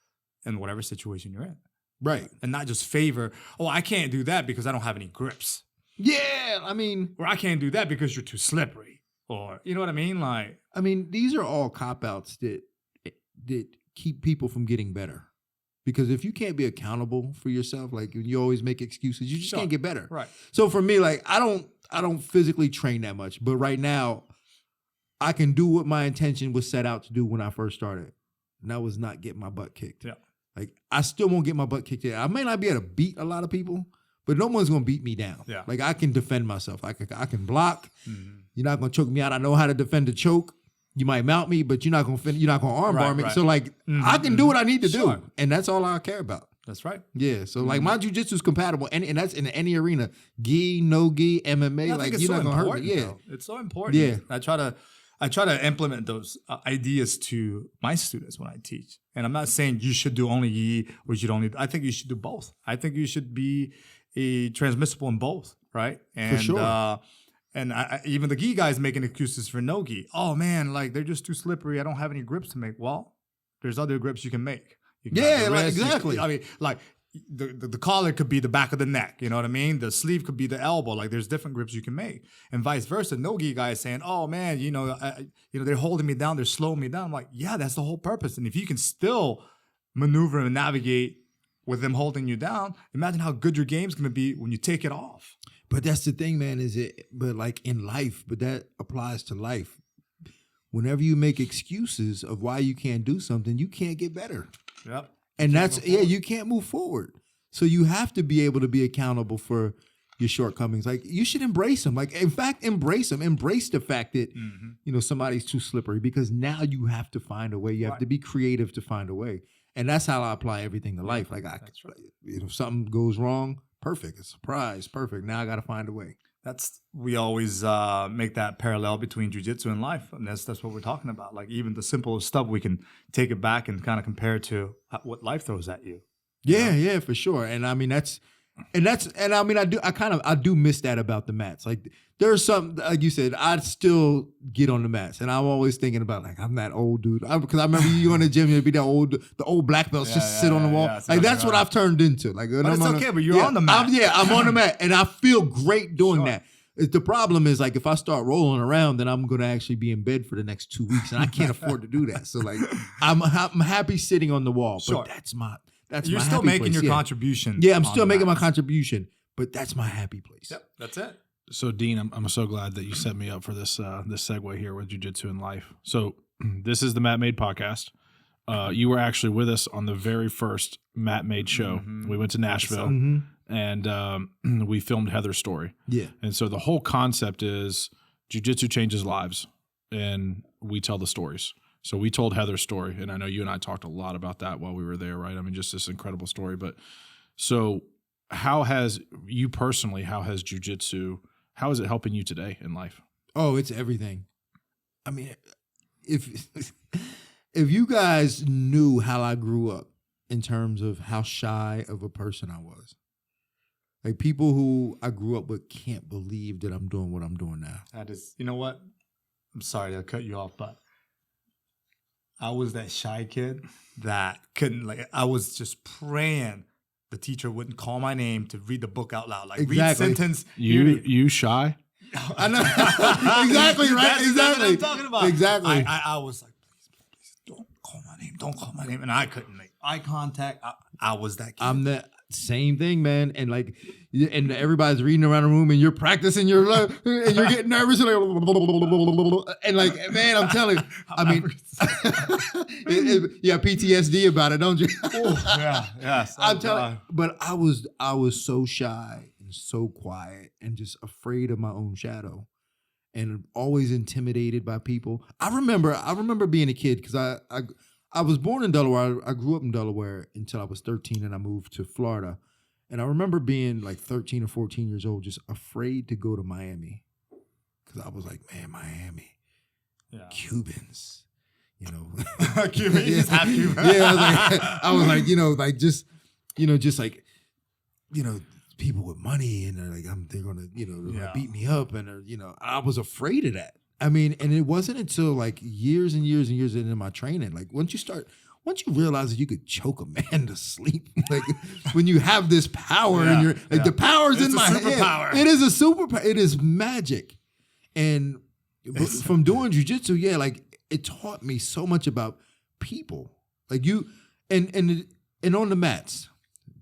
in whatever situation you're in. Right. And not just favor, I can't do that because I don't have any grips. Yeah, I mean. Or I can't do that because you're too slippery. Or, you know what I mean? Like, I mean, these are all cop-outs that keep people from getting better. Because if you can't be accountable for yourself, like you always make excuses, you just can't get better. Right. So for me, like I don't physically train that much, but right now I can do what my intention was set out to do when I first started. And that was not get my butt kicked. Yeah. Like I still won't get my butt kicked. I may not be able to beat a lot of people, but no one's gonna beat me down. Yeah. Like I can defend myself. I can block. Mm-hmm. You're not gonna choke me out. I know how to defend a choke. You might mount me, but you're not gonna armbar me. Right. So like I can do what I need to do, and that's all I care about. That's right. Yeah. So like my jiu-jitsu is compatible, and that's in any arena. Gi, no gi, MMA. Like you're not gonna hurt me. Yeah. It's so important. Yeah. I try to implement those ideas to my students when I teach. And I'm not saying you should do only gi or you don't need. I think you should do both. I think you should be transmissible in both. Right. And, for sure. And even the gi guys making excuses for no gi. Oh man, like they're just too slippery. I don't have any grips to make. Well, there's other grips you can make. You can Yeah, have the like, wrist, exactly. I mean, like the collar could be the back of the neck. You know what I mean? The sleeve could be the elbow. Like there's different grips you can make, and vice versa. No-gi guy is saying, "Oh man, they're holding me down. They're slowing me down." I'm like, yeah, that's the whole purpose. And if you can still maneuver and navigate with them holding you down, imagine how good your game's going to be when you take it off. But that's the thing, man, but like in life, but that applies to life. Whenever you make excuses of why you can't do something, you can't get better. Yep. And you can't move forward. So you have to be able to be accountable for your shortcomings. Like you should embrace them. Like in fact, embrace them. Embrace the fact that, somebody's too slippery, because now you have to find a way. You have to be creative to find a way. And that's how I apply everything to life. Like if something goes wrong, perfect. A surprise, perfect. Now I got to find a way. We always make that parallel between jiu-jitsu and life, and that's what we're talking about. Like even the simplest stuff, we can take it back and kind of compare it to what life throws at you. Yeah, for sure. And I mean I do miss that about the mats. Like there's some, like you said, I'd still get on the mats, and I'm always thinking about like I'm that old dude, because I remember you go in the gym, you'd be the old black belts sit on the wall. Like that's what I've turned into. Like, but it's okay, but you're on the mat. I'm on the mat, and I feel great doing that. The problem is like if I start rolling around, then I'm gonna actually be in bed for the next 2 weeks, and I can't afford to do that. So like I'm happy sitting on the wall, but you're still making your contribution. Yeah, I'm still making my contribution, but that's my happy place. Yep, that's it. So Dean, I'm so glad that you set me up for this segue here with jiu-jitsu and life. So this is the Matt Made podcast. You were actually with us on the very first Matt Made show. We went to Nashville and we filmed Heather's story. Yeah. And so the whole concept is jiu-jitsu changes lives, and we tell the stories. So we told Heather's story, and I know you and I talked a lot about that while we were there, right? I mean, just this incredible story. But so how has jiu-jitsu, how is it helping you today in life? Oh, it's everything. I mean, if you guys knew how I grew up in terms of how shy of a person I was, like people who I grew up with can't believe that I'm doing what I'm doing now. That is, you know what? I'm sorry to cut you off, but I was that shy kid that couldn't, like, I was just praying the teacher wouldn't call my name to read the book out loud. Like, read sentence. You shy? I know. Exactly, right? Exactly. That's what I'm talking about. Exactly. I was like, please, don't call my name. Don't call my name. And I couldn't make eye contact. I was that kid. I'm the same thing, man. And like, and everybody's reading around the room, and you're practicing your, and you're getting nervous, and like, man, I'm telling you, I mean, you have PTSD about it, don't you? Yes. I'm telling you, but I was so shy and so quiet and just afraid of my own shadow, and always intimidated by people. I remember being a kid, because I was born in Delaware. I grew up in Delaware until I was 13, and I moved to Florida. And I remember being like 13 or 14 years old, just afraid to go to Miami, because I was like, man, Miami, Cubans, you know. Cubans, yeah. half Cuban. Yeah, I was like, just people with money, and they're like, they're gonna, they're gonna beat me up, and I was afraid of that. I mean, and it wasn't until like years and years and years into my training, like once you realize that you could choke a man to sleep, like when you have this power in your, like the power's in my head. It is a superpower. It is magic. And from doing jiu-jitsu, like it taught me so much about people. Like you, and on the mats,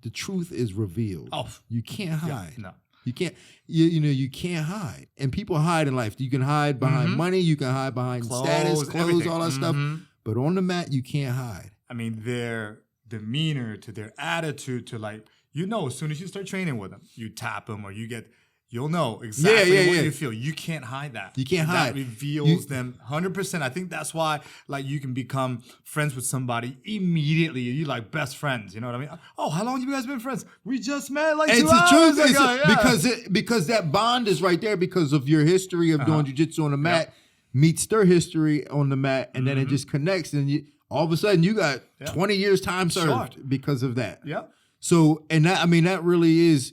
the truth is revealed. Oh, you can't hide. No. You can't, you can't hide. And people hide in life. You can hide behind money. You can hide behind status, clothes, everything. All that stuff. But on the mat, you can't hide. I mean, their demeanor, to their attitude, to like, as soon as you start training with them, you tap them, or you'll know exactly what you feel. You can't hide that. You can't hide. That reveals them 100%. I think that's why, like, you can become friends with somebody immediately. You like best friends. You know what I mean? Oh, how long have you guys been friends? We just met like 2 hours ago. Because that bond is right there, because of your history of doing jiu-jitsu on the mat meets their history on the mat, and then it just connects, and all of a sudden you got 20 years time served because of that. Yeah. So, and that, I mean, that really is.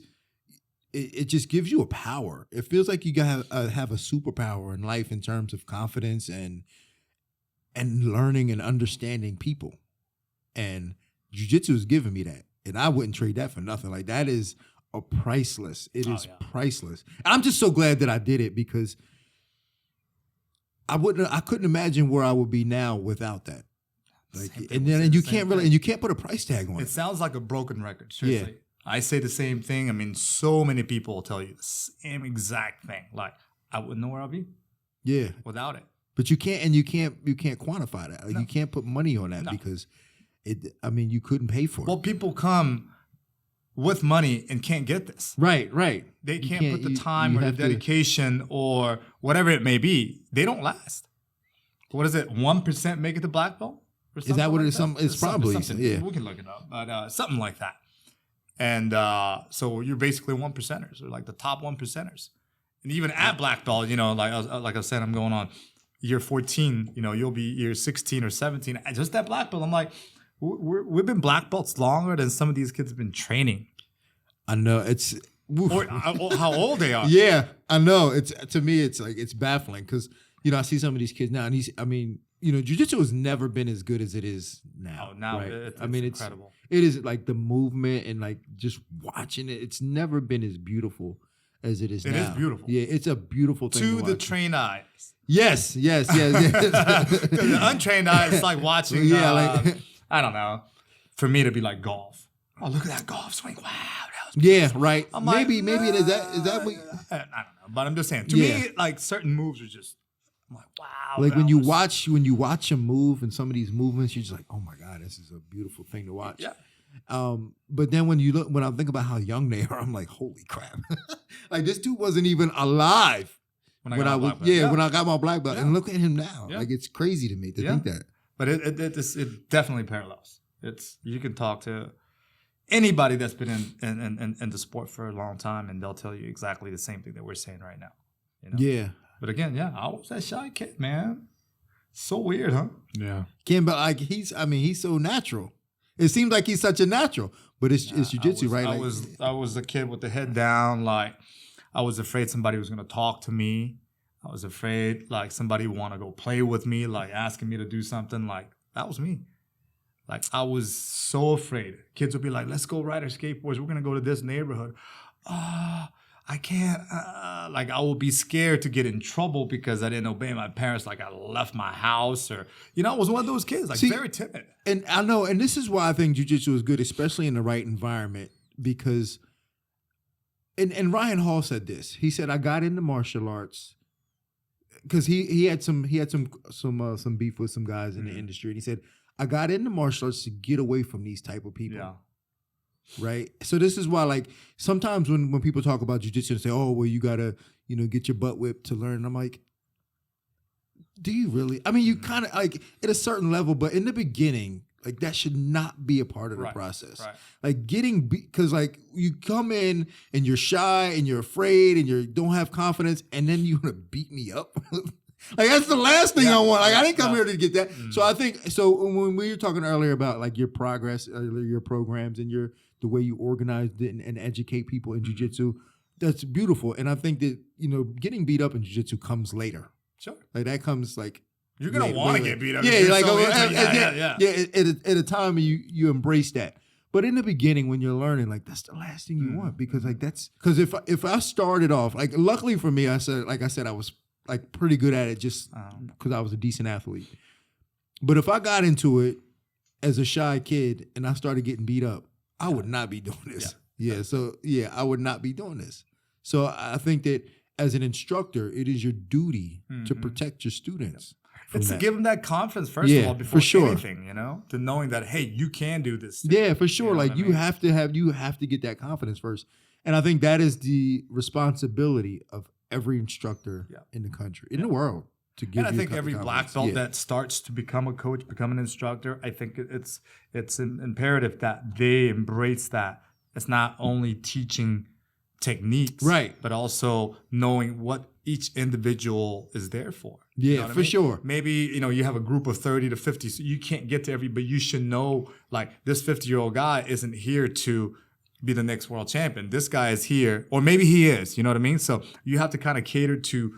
It just gives you a power. It feels like you have a superpower in life in terms of confidence and learning and understanding people. And jiu-jitsu is giving me that. And I wouldn't trade that for nothing. Like, that is a priceless. It is priceless. And I'm just so glad that I did it, because I couldn't imagine where I would be now without that. Like, and you can't put a price tag on it. It sounds like a broken record. Seriously. Yeah. I say the same thing. I mean, so many people will tell you the same exact thing. Like, I wouldn't know where I'll be. Yeah. Without it. But you can't quantify that. Like, you can't put money on that because you couldn't pay for it. Well, people come with money and can't get this. Right. They can't put the time or the dedication or whatever it may be. They don't last. What is it? 1% make it to black belt? Is that what it is? It's probably something. Yeah. We can look it up, but something like that. And so you're basically 1%ers, or like the top 1%ers. And even at black belt, like I said, I'm going on year 14. You'll be year 16 or 17. Just at black belt, I'm like, we've been black belts longer than some of these kids have been training. I know it's or how old they are. Yeah, I know. To me, it's like, it's baffling, because I see some of these kids now, and jiu-jitsu has never been as good as it is now. Oh, now right? it's incredible. It is like the movement and like just watching it. It's never been as beautiful as it is now. It is beautiful. Yeah, it's a beautiful thing to the trained eyes. Yes. The untrained eye is like watching. I don't know. For me to be like golf. Oh, look at that golf swing! Wow, that was beautiful. Right. I'm maybe is that what? I don't know, but I'm just saying. To me, like, certain moves are just. I'm like, wow. Like, when you watch him move, and some of these movements, you're just like, oh my God, this is a beautiful thing to watch. Yeah. But then when I think about how young they are, I'm like, holy crap! Like, this dude wasn't even alive when I got my black belt, and look at him now. Yeah. Like, it's crazy to me to think that. But it definitely parallels. You can talk to anybody that's been in the sport for a long time, and they'll tell you exactly the same thing that we're saying right now. Yeah. But again, I was that shy kid, man. So weird, huh? Yeah. But like, he's so natural. It seems like he's such a natural, but it's jiu-jitsu, right? I was a kid with the head down. Like, I was afraid somebody was going to talk to me. I was afraid, like, somebody would want to go play with me, like, asking me to do something. Like, that was me. Like, I was so afraid. Kids would be like, let's go ride our skateboards. We're going to go to this neighborhood. I can't. Like, I would be scared to get in trouble because I didn't obey my parents. Like, I left my house, or, I was one of those kids, like, very timid. And I know, and this is why I think jiu-jitsu is good, especially in the right environment, because, and Ryan Hall said this. He said, I got into martial arts because he had some beef with some guys in the industry, and he said, I got into martial arts to get away from these type of people. Yeah. Right. So this is why, like, sometimes when people talk about jiu-jitsu and say, oh, well, you gotta, get your butt whipped to learn. I'm like, do you really? I mean, you kind of, like, at a certain level, but in the beginning, like, that should not be a part of the process. Right. Like, because like, you come in and you're shy and you're afraid and you don't have confidence, and then you want to beat me up. Like, that's the last thing I want. Like, I didn't come here to get that. So I think, when we were talking earlier about, like, your progress, your programs, and the way you organize it and educate people in jiu-jitsu, that's beautiful. And I think that, getting beat up in jiu-jitsu comes later. Sure. Like, that comes, like, you're going to want to get beat up. Yeah, like, at a time you embrace that. But in the beginning, when you're learning, like, that's the last thing you want, because, like, because if I started off, like, luckily for me, I said I was, like, pretty good at it just because I was a decent athlete. But if I got into it as a shy kid and I started getting beat up, I would not be doing this. I would not be doing this. So I think that as an instructor, it is your duty to protect your students. It's to give them that confidence, first of all, before anything, to knowing that, hey, you can do this thing. Yeah, for sure. Like, you have to get that confidence first. And I think that is the responsibility of every instructor in the country, in the world, to give. And I think every black belt that starts to become a coach, become an instructor, I think it's imperative that they embrace that. It's not only teaching techniques, right, but also knowing what each individual is there for. Yeah, for sure. Maybe, you have a group of 30 to 50, so you can't get to everybody, but you should know, like, this 50-year-old guy isn't here to be the next world champion. This guy is here, or maybe he is, you know what I mean? So you have to kind of cater to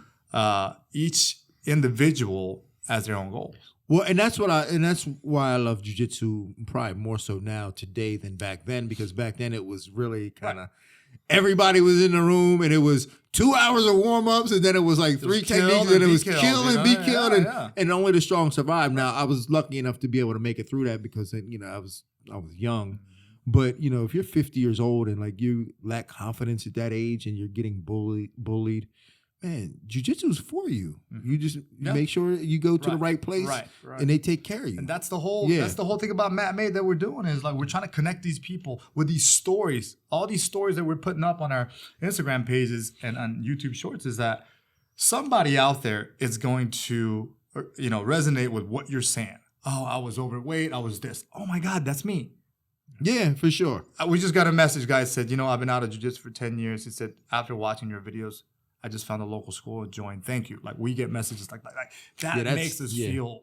each individual as their own goal. Well, and that's why I love jiu-jitsu probably more so now today than back then, because back then it was really kind of everybody was in the room and it was 2 hours of warm-ups and then it was like three techniques and it was kill and be killed and only the strong survive. Now I was lucky enough to be able to make it through that because I was young. But if you're 50 years old and like you lack confidence at that age and you're getting bullied, man, jiu-jitsu is for you. You just make sure you go to the right place and they take care of you. And that's the whole thing about Matt May that we're doing is like we're trying to connect these people with these stories. All these stories that we're putting up on our Instagram pages and on YouTube Shorts is that somebody out there is going to resonate with what you're saying. Oh, I was overweight. I was this. Oh my God, that's me. Yeah, for sure. We just got a message, guy said, I've been out of jiu-jitsu for 10 years. He said, after watching your videos, I just found a local school and joined. Thank you. Like we get messages like that makes us feel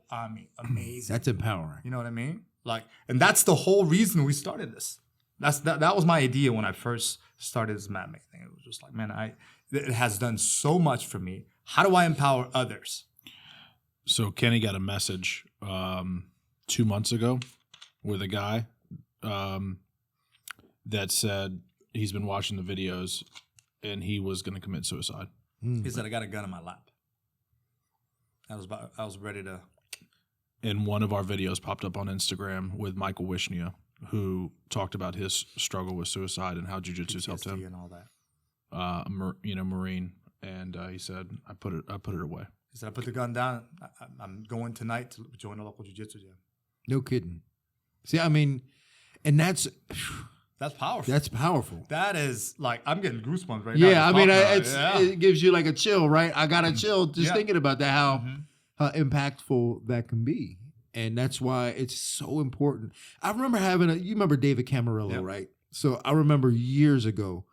amazing. That's empowering. You know what I mean? Like, and that's the whole reason we started this. That was my idea when I first started this Matt May thing. It was just like, man, it has done so much for me. How do I empower others? So Kenny got a message 2 months ago with a guy that said he's been watching the videos and he was going to commit suicide. He said, I got a gun in my lap. I was ready to. And one of our videos popped up on Instagram with Michael Wishnia, who talked about his struggle with suicide and how jiu-jitsu's helped him. And all that. Marine. And he said, I put it away. He said, I put the gun down. I'm going tonight to join a local jiu-jitsu gym. No kidding. See, I mean, and that's powerful. That's powerful. That is like, I'm getting goosebumps right now. Yeah, I mean, it gives you like a chill, right? I got a chill just thinking about that, how impactful that can be. And that's why it's so important. I remember you remember David Camarillo, right? So I remember years ago,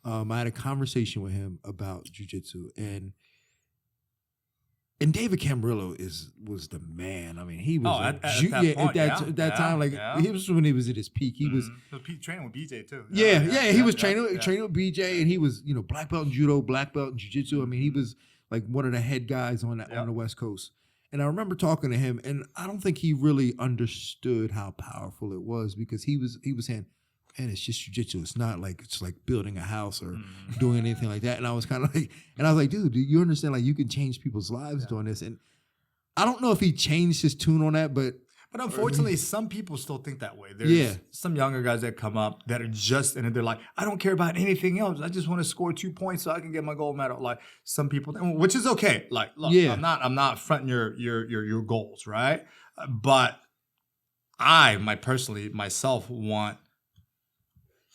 I had a conversation with him about jiu-jitsu and David Camarillo was the man. I mean, he was at that time. Like he was when he was at his peak. He was training with BJ too. He was training with BJ, and he was black belt in judo, black belt in jiu-jitsu. I mean, he was like one of the head guys on the West Coast. And I remember talking to him, and I don't think he really understood how powerful it was because he was saying, man, it's just jiu-jitsu. It's not like it's like building a house or doing anything like that. And I was kind of like, dude, do you understand? Like you can change people's lives doing this. And I don't know if he changed his tune on that, but unfortunately, some people still think that way. There's some younger guys that come up that are and they're like, I don't care about anything else. I just want to score 2 points so I can get my gold medal. Like some people, which is okay. Like, look, I'm not fronting your goals, right? But I myself want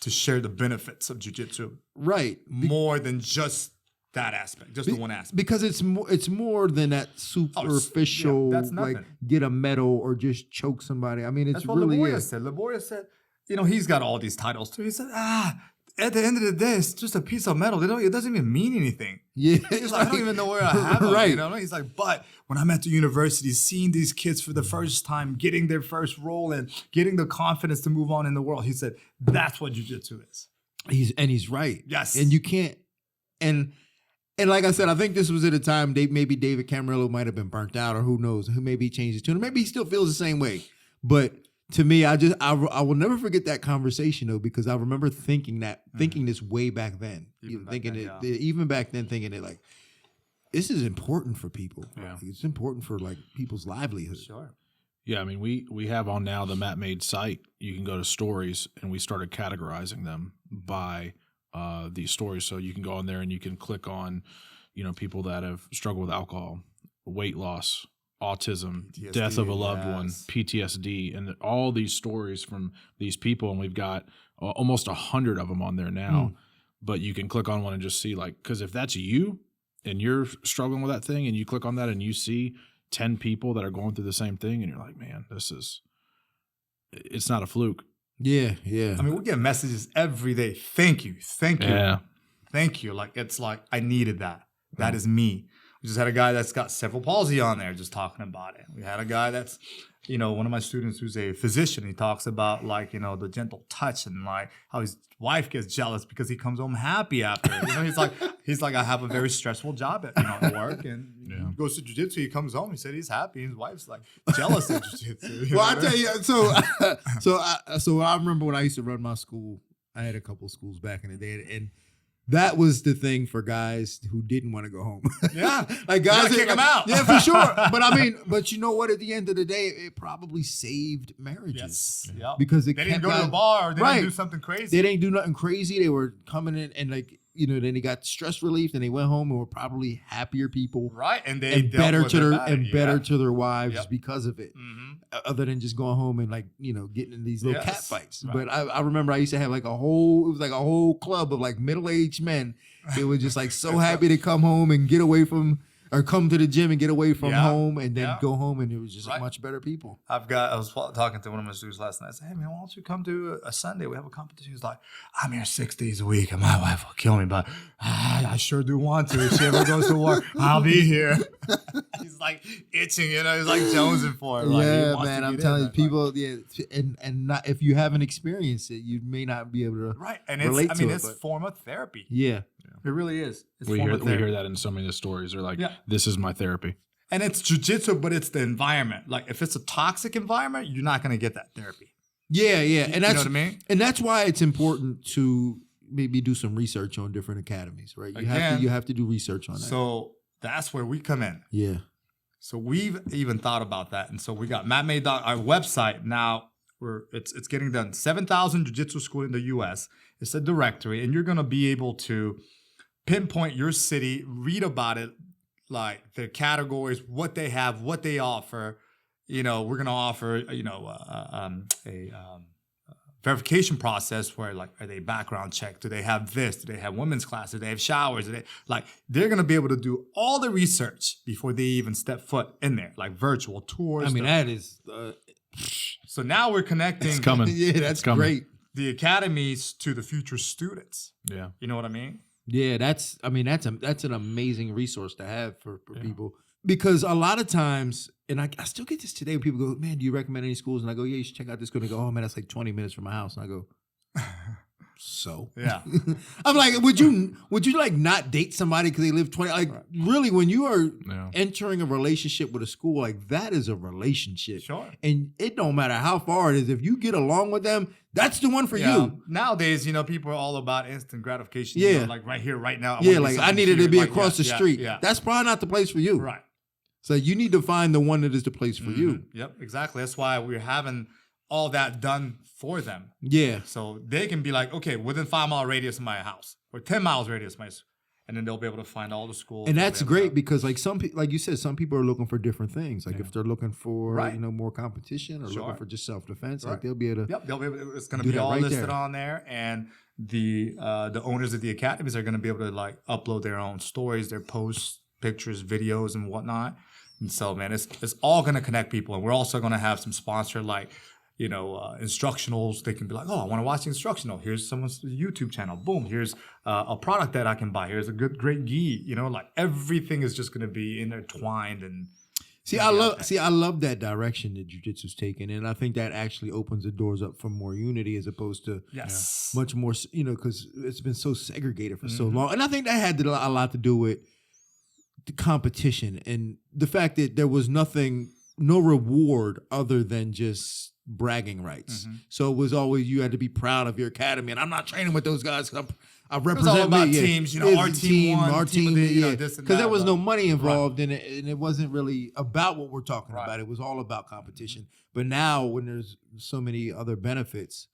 to share the benefits of jiu-jitsu, right? More than just that aspect, just the one aspect. Because it's more than that superficial, that's nothing. Like get a medal or just choke somebody. I mean, it's that's what really Laboria said. Laboria said, he's got all these titles too. He said, at the end of the day, it's just a piece of metal. It doesn't even mean anything. Yeah, he's like, I don't even know where I have them. Right. He's like, but when I'm at the university, seeing these kids for the first time, getting their first role and getting the confidence to move on in the world, he said, that's what jiu-jitsu is. He's right. Yes. And you can't, and like I said, I think this was at a time maybe David Camarillo might have been burnt out or who knows, who maybe changed his tune. Maybe he still feels the same way. But to me, I will never forget that conversation though, because I remember thinking this way back then, even back then thinking it like, this is important for people. Yeah. Like, it's important for like people's livelihood. Sure. Yeah, I mean, we have on now the Matt Made site. You can go to stories, and we started categorizing them by these stories. So you can go on there and you can click on, people that have struggled with alcohol, weight loss, autism, PTSD, death of a loved one, PTSD, and all these stories from these people. And we've got almost 100 of them on there now. But you can click on one and just see, like, because if that's you and you're struggling with that thing and you click on that and you see 10 people that are going through the same thing and you're like, man, it's not a fluke. Yeah. I mean, we get messages every day. Thank you. Yeah. Thank you. Like, it's like, I needed that. That is me. We just had a guy that's got cerebral palsy on there just talking about it. We had a guy that's, one of my students who's a physician. He talks about like, the gentle touch and like how his wife gets jealous because he comes home happy after. He's like, I have a very stressful job at work, and he goes to jiu-jitsu. He comes home. He said he's happy. His wife's like jealous of jiu-jitsu. Well, I tell you, so I remember when I used to run my school. I had a couple of schools back in the day, and that was the thing for guys who didn't want to go home. Yeah. Like guys kick them out. Yeah, for sure. But you know what? At the end of the day, it probably saved marriages. Yes. Yeah. Because they didn't go to the bar or they didn't do something crazy. They didn't do nothing crazy. They were coming in and like, then they got stress relief and they went home and were probably happier people. Right. And they better to their wives because of it. Mm-hmm. Other than just going home and like, getting in these little cat fights. Right. But I remember I used to have like it was like a whole club of like middle-aged men. They were just like so happy to come home and get away from, or come to the gym and get away from home and then go home, and it was just much better people. I was talking to one of my students last night. I said, hey man, why don't you come to a Sunday? We have a competition. He's like, I'm here 6 days a week and my wife will kill me, but I sure do want to. If she ever goes to war, I'll be here. He's like itching, he's like jonesing for it. Like, man, I'm telling you, people, and not, if you haven't experienced it, you may not be able to and relate to it. It's a form of therapy. Yeah. It really is. We hear that in so many of the stories. They're like, this is my therapy. And it's jiu-jitsu, but it's the environment. Like if it's a toxic environment, you're not going to get that therapy. Yeah. And that's, you know what I mean? And that's why it's important to maybe do some research on different academies, right? You have to do research on that. So that's where we come in. Yeah. So we've even thought about that. And so we got Matt our website now. It's getting done. 7,000 jiu-jitsu school in the U.S. It's a directory, and you're going to be able to pinpoint your city, read about it, like their categories, what they have, what they offer. We're going to offer, a verification process where like, are they background checked? Do they have this? Do they have women's classes? Do they have showers? They're going to be able to do all the research before they even step foot in there, like virtual tours. I mean, that is. So now we're connecting. It's coming. Yeah, that's great. The academies to the future students. Yeah. You know what I mean? Yeah, that's an amazing resource to have for people, because a lot of times, and I still get this today when people go, man, do you recommend any schools? And I go, yeah, you should check out this school. And they go, oh man, that's like 20 minutes from my house. And I go, so yeah. I'm like, would you like not date somebody because they live 20? Like really, when you are entering a relationship with a school, like that is a relationship. Sure. And it don't matter how far it is. If you get along with them, that's the one for you. Nowadays, people are all about instant gratification. Yeah. Like right here, right now. I needed to be across the street. Yeah. That's probably not the place for you. Right. So you need to find the one that is the place for you. Yep, exactly. That's why we're having all that done for them. Yeah. So they can be like, okay, within 5 mile radius of my house or 10 miles radius of my house. And then they'll be able to find all the schools. And that's great because like like you said, some people are looking for different things. Like if they're looking for, more competition or looking for just self-defense, like they'll be able to. Yep, they'll be able to, it's going to be all listed on there. And the owners of the academies are going to be able to like upload their own stories, their posts, pictures, videos, and whatnot. And so, man, it's all going to connect people. And we're also going to have some sponsor like, instructionals. They can be like, oh, I want to watch the instructional. Here's someone's YouTube channel. Boom. Here's a product that I can buy. Here's a great gi. Like everything is just going to be intertwined. And I love that direction that jiu-jitsu's taken, and I think that actually opens the doors up for more unity as opposed to much more. Because it's been so segregated for so long, and I think that had a lot to do with the competition and the fact that there was no reward other than just bragging rights. So it was always, you had to be proud of your academy. And I'm not training with those guys because I represent all about teams, our team won, our team, this and that. Because there was no money involved in it, and it wasn't really about what we're talking about. It was all about competition. But now, when there's so many other benefits,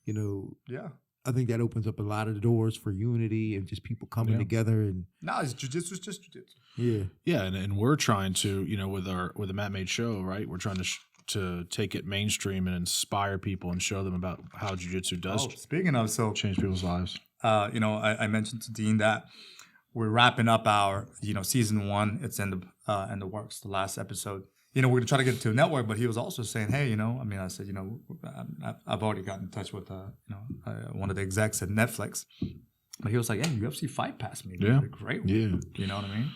I think that opens up a lot of doors for unity and just people coming together. And now it's jiu-jitsu, it's just jiu-jitsu. Yeah, yeah, and we're trying to, with the Matt Made show, right? We're trying to take it mainstream and inspire people and show them about how jiu-jitsu does. Speaking of, change people's lives. I mentioned to Dean that we're wrapping up our, season 1. It's in the works, the last episode. We're going to try to get it to a network, but he was also saying, hey, I said, I've already gotten in touch with, one of the execs at Netflix. But he was like, hey, UFC Fight Pass me. Yeah. Great. Yeah. You know what I mean?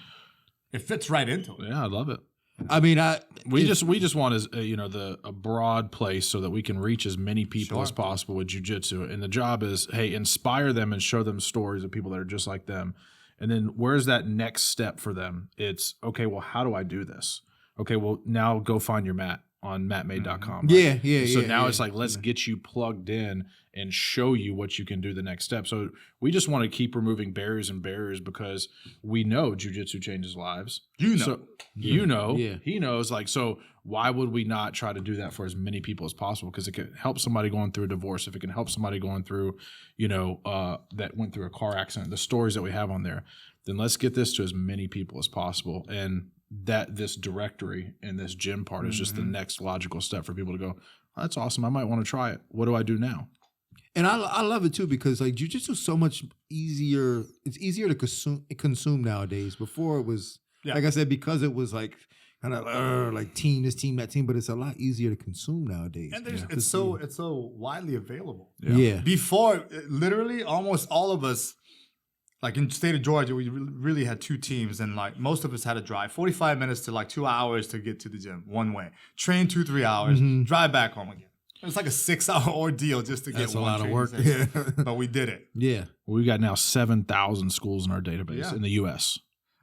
It fits right into it. Yeah, I love it. I mean, We just want a broad place so that we can reach as many people Sure. as possible with jiu-jitsu. And the job is, hey, inspire them and show them stories of people that are just like them. And then where's that next step for them? It's, okay, well, how do I do this? Okay, well, now go find your mat on mattmade.com. Right? yeah. So now yeah. it's like, let's get you plugged in and show you what you can do the next step. So we just want to keep removing barriers because we know jiu-jitsu changes lives. You know. So, you know, Yeah. he knows. Like, so why would we not try to do that for as many people as possible? Because it can help somebody going through a divorce. If it can help somebody going through, that went through a car accident, the stories that we have on there, then let's get this to as many people as possible. And that this directory and this gym part is just the next logical step for people to go, oh, that's awesome. I might want to try it. What do I do now? And I love it too because like jiu-jitsu is so much easier. It's easier to consume nowadays. Before it was, like I said, because it was like kind of like team this, team that, team. But it's a lot easier to consume nowadays. And it's so widely available. Yeah. Before, literally, almost all of us, like in the state of Georgia, we really had two teams, and like most of us had to drive 45 minutes to like 2 hours to get to the gym one way. Train 2-3 hours, drive back home again. It's like a 6-hour ordeal just to That's get a one lot of training work. session. But we did it. Yeah. We've got now 7,000 schools in our database in the U.S.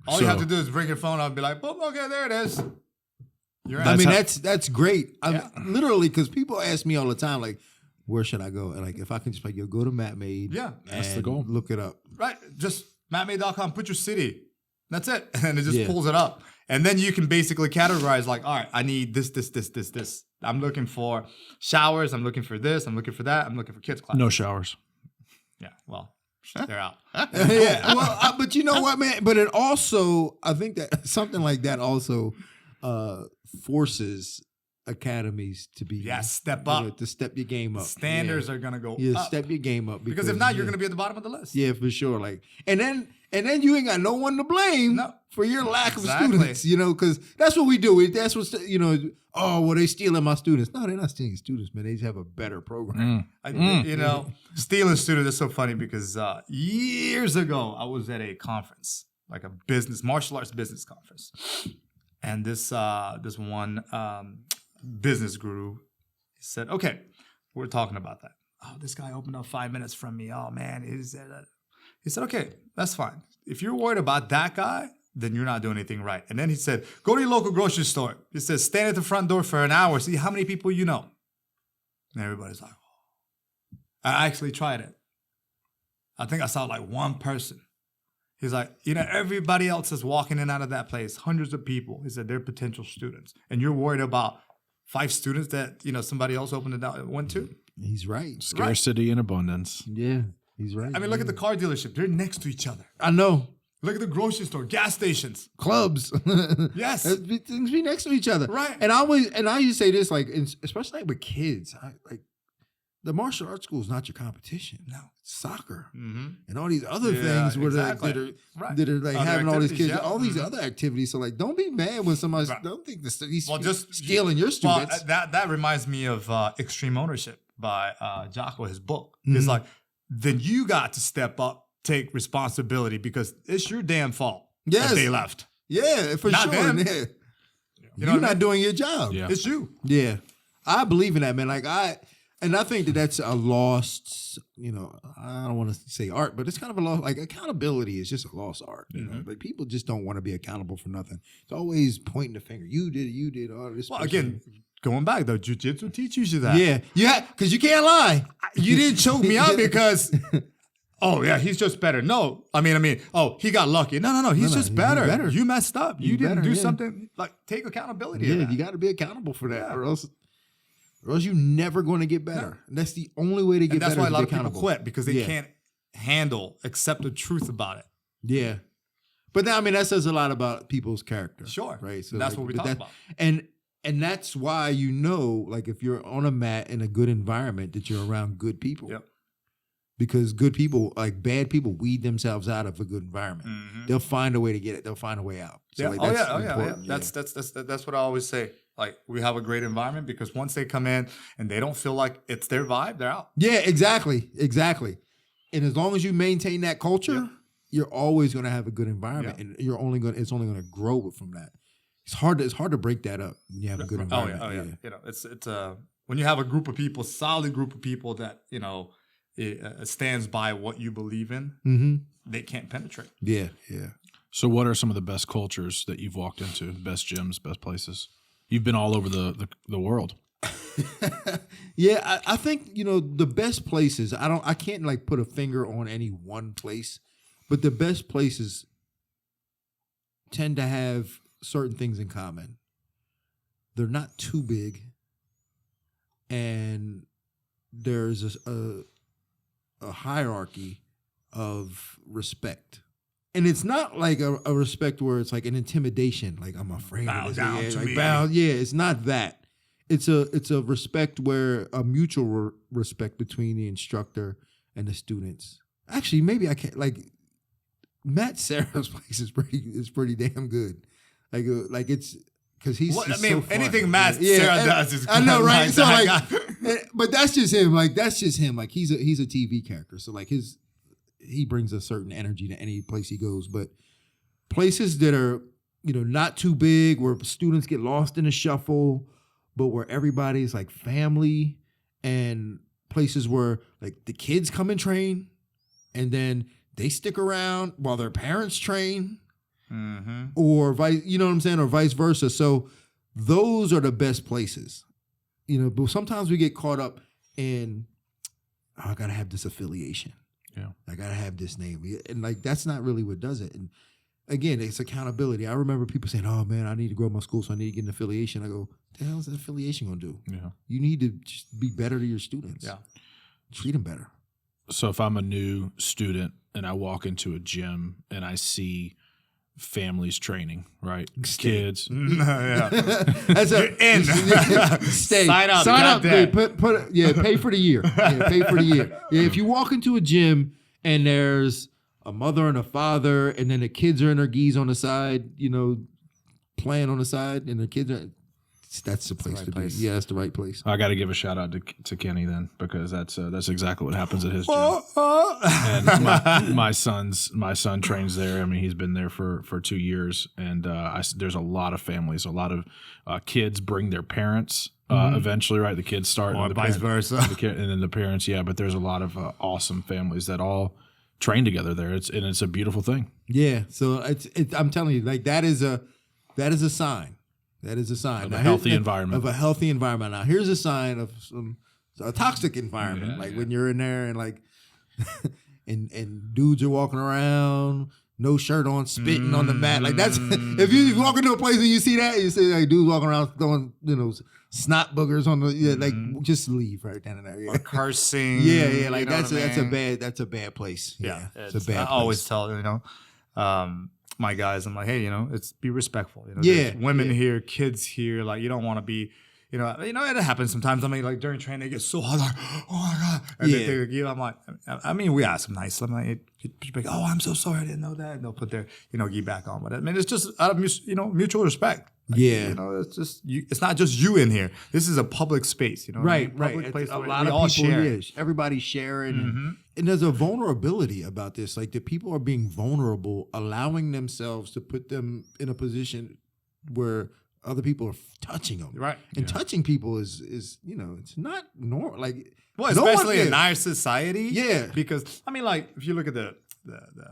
All you have to do is bring your phone up and be like, boom, okay, there it is. You're I in. mean, that's great. Literally, because people ask me all the time, like, where should I go? And like, if I can just like, go to Matt Made. Yeah. That's the goal. Look it up. Right. Just mattmade.com, put your city. That's it. And it just Yeah. pulls it up. And then you can basically categorize like, all right, I need this. I'm looking for showers. I'm looking for this. I'm looking for that. I'm looking for kids class. No showers. Yeah. Well, they're out. Yeah. Well, but you know what, man? But it also, I think that something like that also forces academies to be step up. to step your game up. Standards are gonna go Yeah, up. step your game up Because if not, you're gonna be at the bottom of the list. Yeah, for sure. Like, and then you ain't got no one to blame for your lack of students. Because that's what we do. That's what oh, well, they stealing my students. No, they're not stealing students, man. They just have a better program. Stealing students is so funny because years ago I was at a conference, like a martial arts business conference, and this one business guru said, "Okay, we're talking about that. Oh, this guy opened up 5 minutes from me. Oh man, he said, okay, that's fine. If you're worried about that guy, then you're not doing anything right." And then he said, "Go to your local grocery store." He says, "Stand at the front door for an hour, see how many people you know." And everybody's like, oh. I actually tried it. I think I saw like one person. He's like, everybody else is walking in and out of that place, hundreds of people. He said, they're potential students. And you're worried about 5 students that, somebody else opened it down, went to? He's right. Scarcity and abundance. Yeah, he's right. I mean, look at the car dealership. They're next to each other. I know. Look at the grocery store, gas stations. Clubs. Yes. Things be next to each other. Right. And I used to say this, like, especially with kids, the martial arts school is not your competition. No. It's soccer. Mm-hmm. And all these other things where that are like Other having all these kids, yeah. all these other activities. So like, don't be mad when somebody don't think he's just stealing your students. That reminds me of Extreme Ownership by Jocko, his book. It's like, then you got to step up, take responsibility because it's your damn fault that they left. Yeah, for Not sure. them. Yeah. You're not doing your job. Yeah. It's you. Yeah. I believe in that, man. And I think that's a lost, I don't want to say art, but it's kind of a lost, like accountability is just a lost art. Like people just don't want to be accountable for nothing. It's always pointing the finger. You did all this. Well, again, going back though, jiu-jitsu teaches you that. Yeah, because you can't lie. You didn't choke me out because, oh yeah, he's just better. No, I mean, oh, he got lucky. No, he's just better. You messed up. You didn't do something. Like, take accountability. Yeah, you got to be accountable for that, or else you're never going to get better. And that's the only way to get better. That's why a lot of people quit because they can't accept the truth about it. Yeah. But that says a lot about people's character. Sure. Right. So that's what we talk about. And that's why like if you're on a mat in a good environment, that you're around good people. Yep. Because good people, like bad people, weed themselves out of a good environment. They'll find a way to get it. They'll find a way out. So yeah. That's what I always say. Like, we have a great environment because once they come in and they don't feel like it's their vibe, they're out. Yeah, exactly. And as long as you maintain that culture, you're always going to have a good environment, and it's only going to grow from that. It's hard to break that up when you have a good environment. Oh yeah. You know, it's when you have a group of people, solid group of people that stands by what you believe in, they can't penetrate. Yeah. So what are some of the best cultures that you've walked into? Best gyms, best places? You've been all over the world. Yeah, I think, the best places, I can't like put a finger on any one place, but the best places tend to have certain things in common. They're not too big, and there's a hierarchy of respect. And it's not like a respect where it's like an intimidation, like I'm afraid Bow of this. down Yeah, to like me. it's not that. It's a respect where a mutual respect between the instructor and the students. Actually, maybe I can't like Matt Serra's place is pretty damn good. Like it's because he's. Well, just I mean, so fun. anything Matt Serra does is good. I know, right? So Like, but that's just him. Like that's just him. Like he's a TV character. So like he brings a certain energy to any place he goes. But places that are not too big, where students get lost in the shuffle, but where everybody's like family, and places where like the kids come and train, and then they stick around while their parents train, or vice, you know what I'm saying, or vice versa. So those are the best places, But sometimes we get caught up in, I gotta have this affiliation, I gotta have this name, and like that's not really what does it. And again, it's accountability. I remember people saying, "Oh man, I need to grow my school, so I need to get an affiliation." I go, "The hell is an affiliation gonna do? Yeah, you need to just be better to your students. Yeah, treat them better." So if I'm a new student and I walk into a gym and I see families training, right? Kids. yeah. That's You're in. Stay. Sign up. Dude. Pay for the year. Yeah, pay for the year. Yeah, if you walk into a gym and there's a mother and a father, and then the kids are in their gis on the side, playing on the side, and the kids are. That's the place to be. Yeah, that's the right place. I got to give a shout out to Kenny then, because that's exactly what happens at his gym. And my son trains there. I mean, he's been there for 2 years, and there's a lot of families, a lot of kids bring their parents. Eventually, right? The kids start, or and vice versa, and then the parents. Yeah, but there's a lot of awesome families that all train together there. It's a beautiful thing. Yeah. So I'm telling you, like that is a sign. That is a sign of a healthy environment. Of a healthy environment. Now, here's a sign of a toxic environment. When you're in there and like, and dudes are walking around, no shirt on, spitting on the mat. Like that's if you walk into a place and you see that, you see like dudes walking around throwing snot boogers on the just leave right down in there. Yeah. Or cursing. Yeah. Like that's a bad place. Yeah, it's a bad place. I always tell my guys, I'm like, hey, it's be respectful. Yeah, women here, kids here. Like, you don't want to be, it happens sometimes. I mean, like during training, they get so hard, like, oh my god. And I'm like, I mean, we ask them nice. I'm like, oh, I'm so sorry, I didn't know that. And they'll put their, gi back on with it. I mean, it's just out of mutual respect. Like, it's just it's not just you in here. This is a public space. Right. Public place. A lot of people share. Everybody's sharing. And there's a vulnerability about this. Like the people are being vulnerable, allowing themselves to put them in a position where other people are touching them. Right. And touching people is it's not normal. Like, especially in our society. Yeah. Because I mean, like if you look at the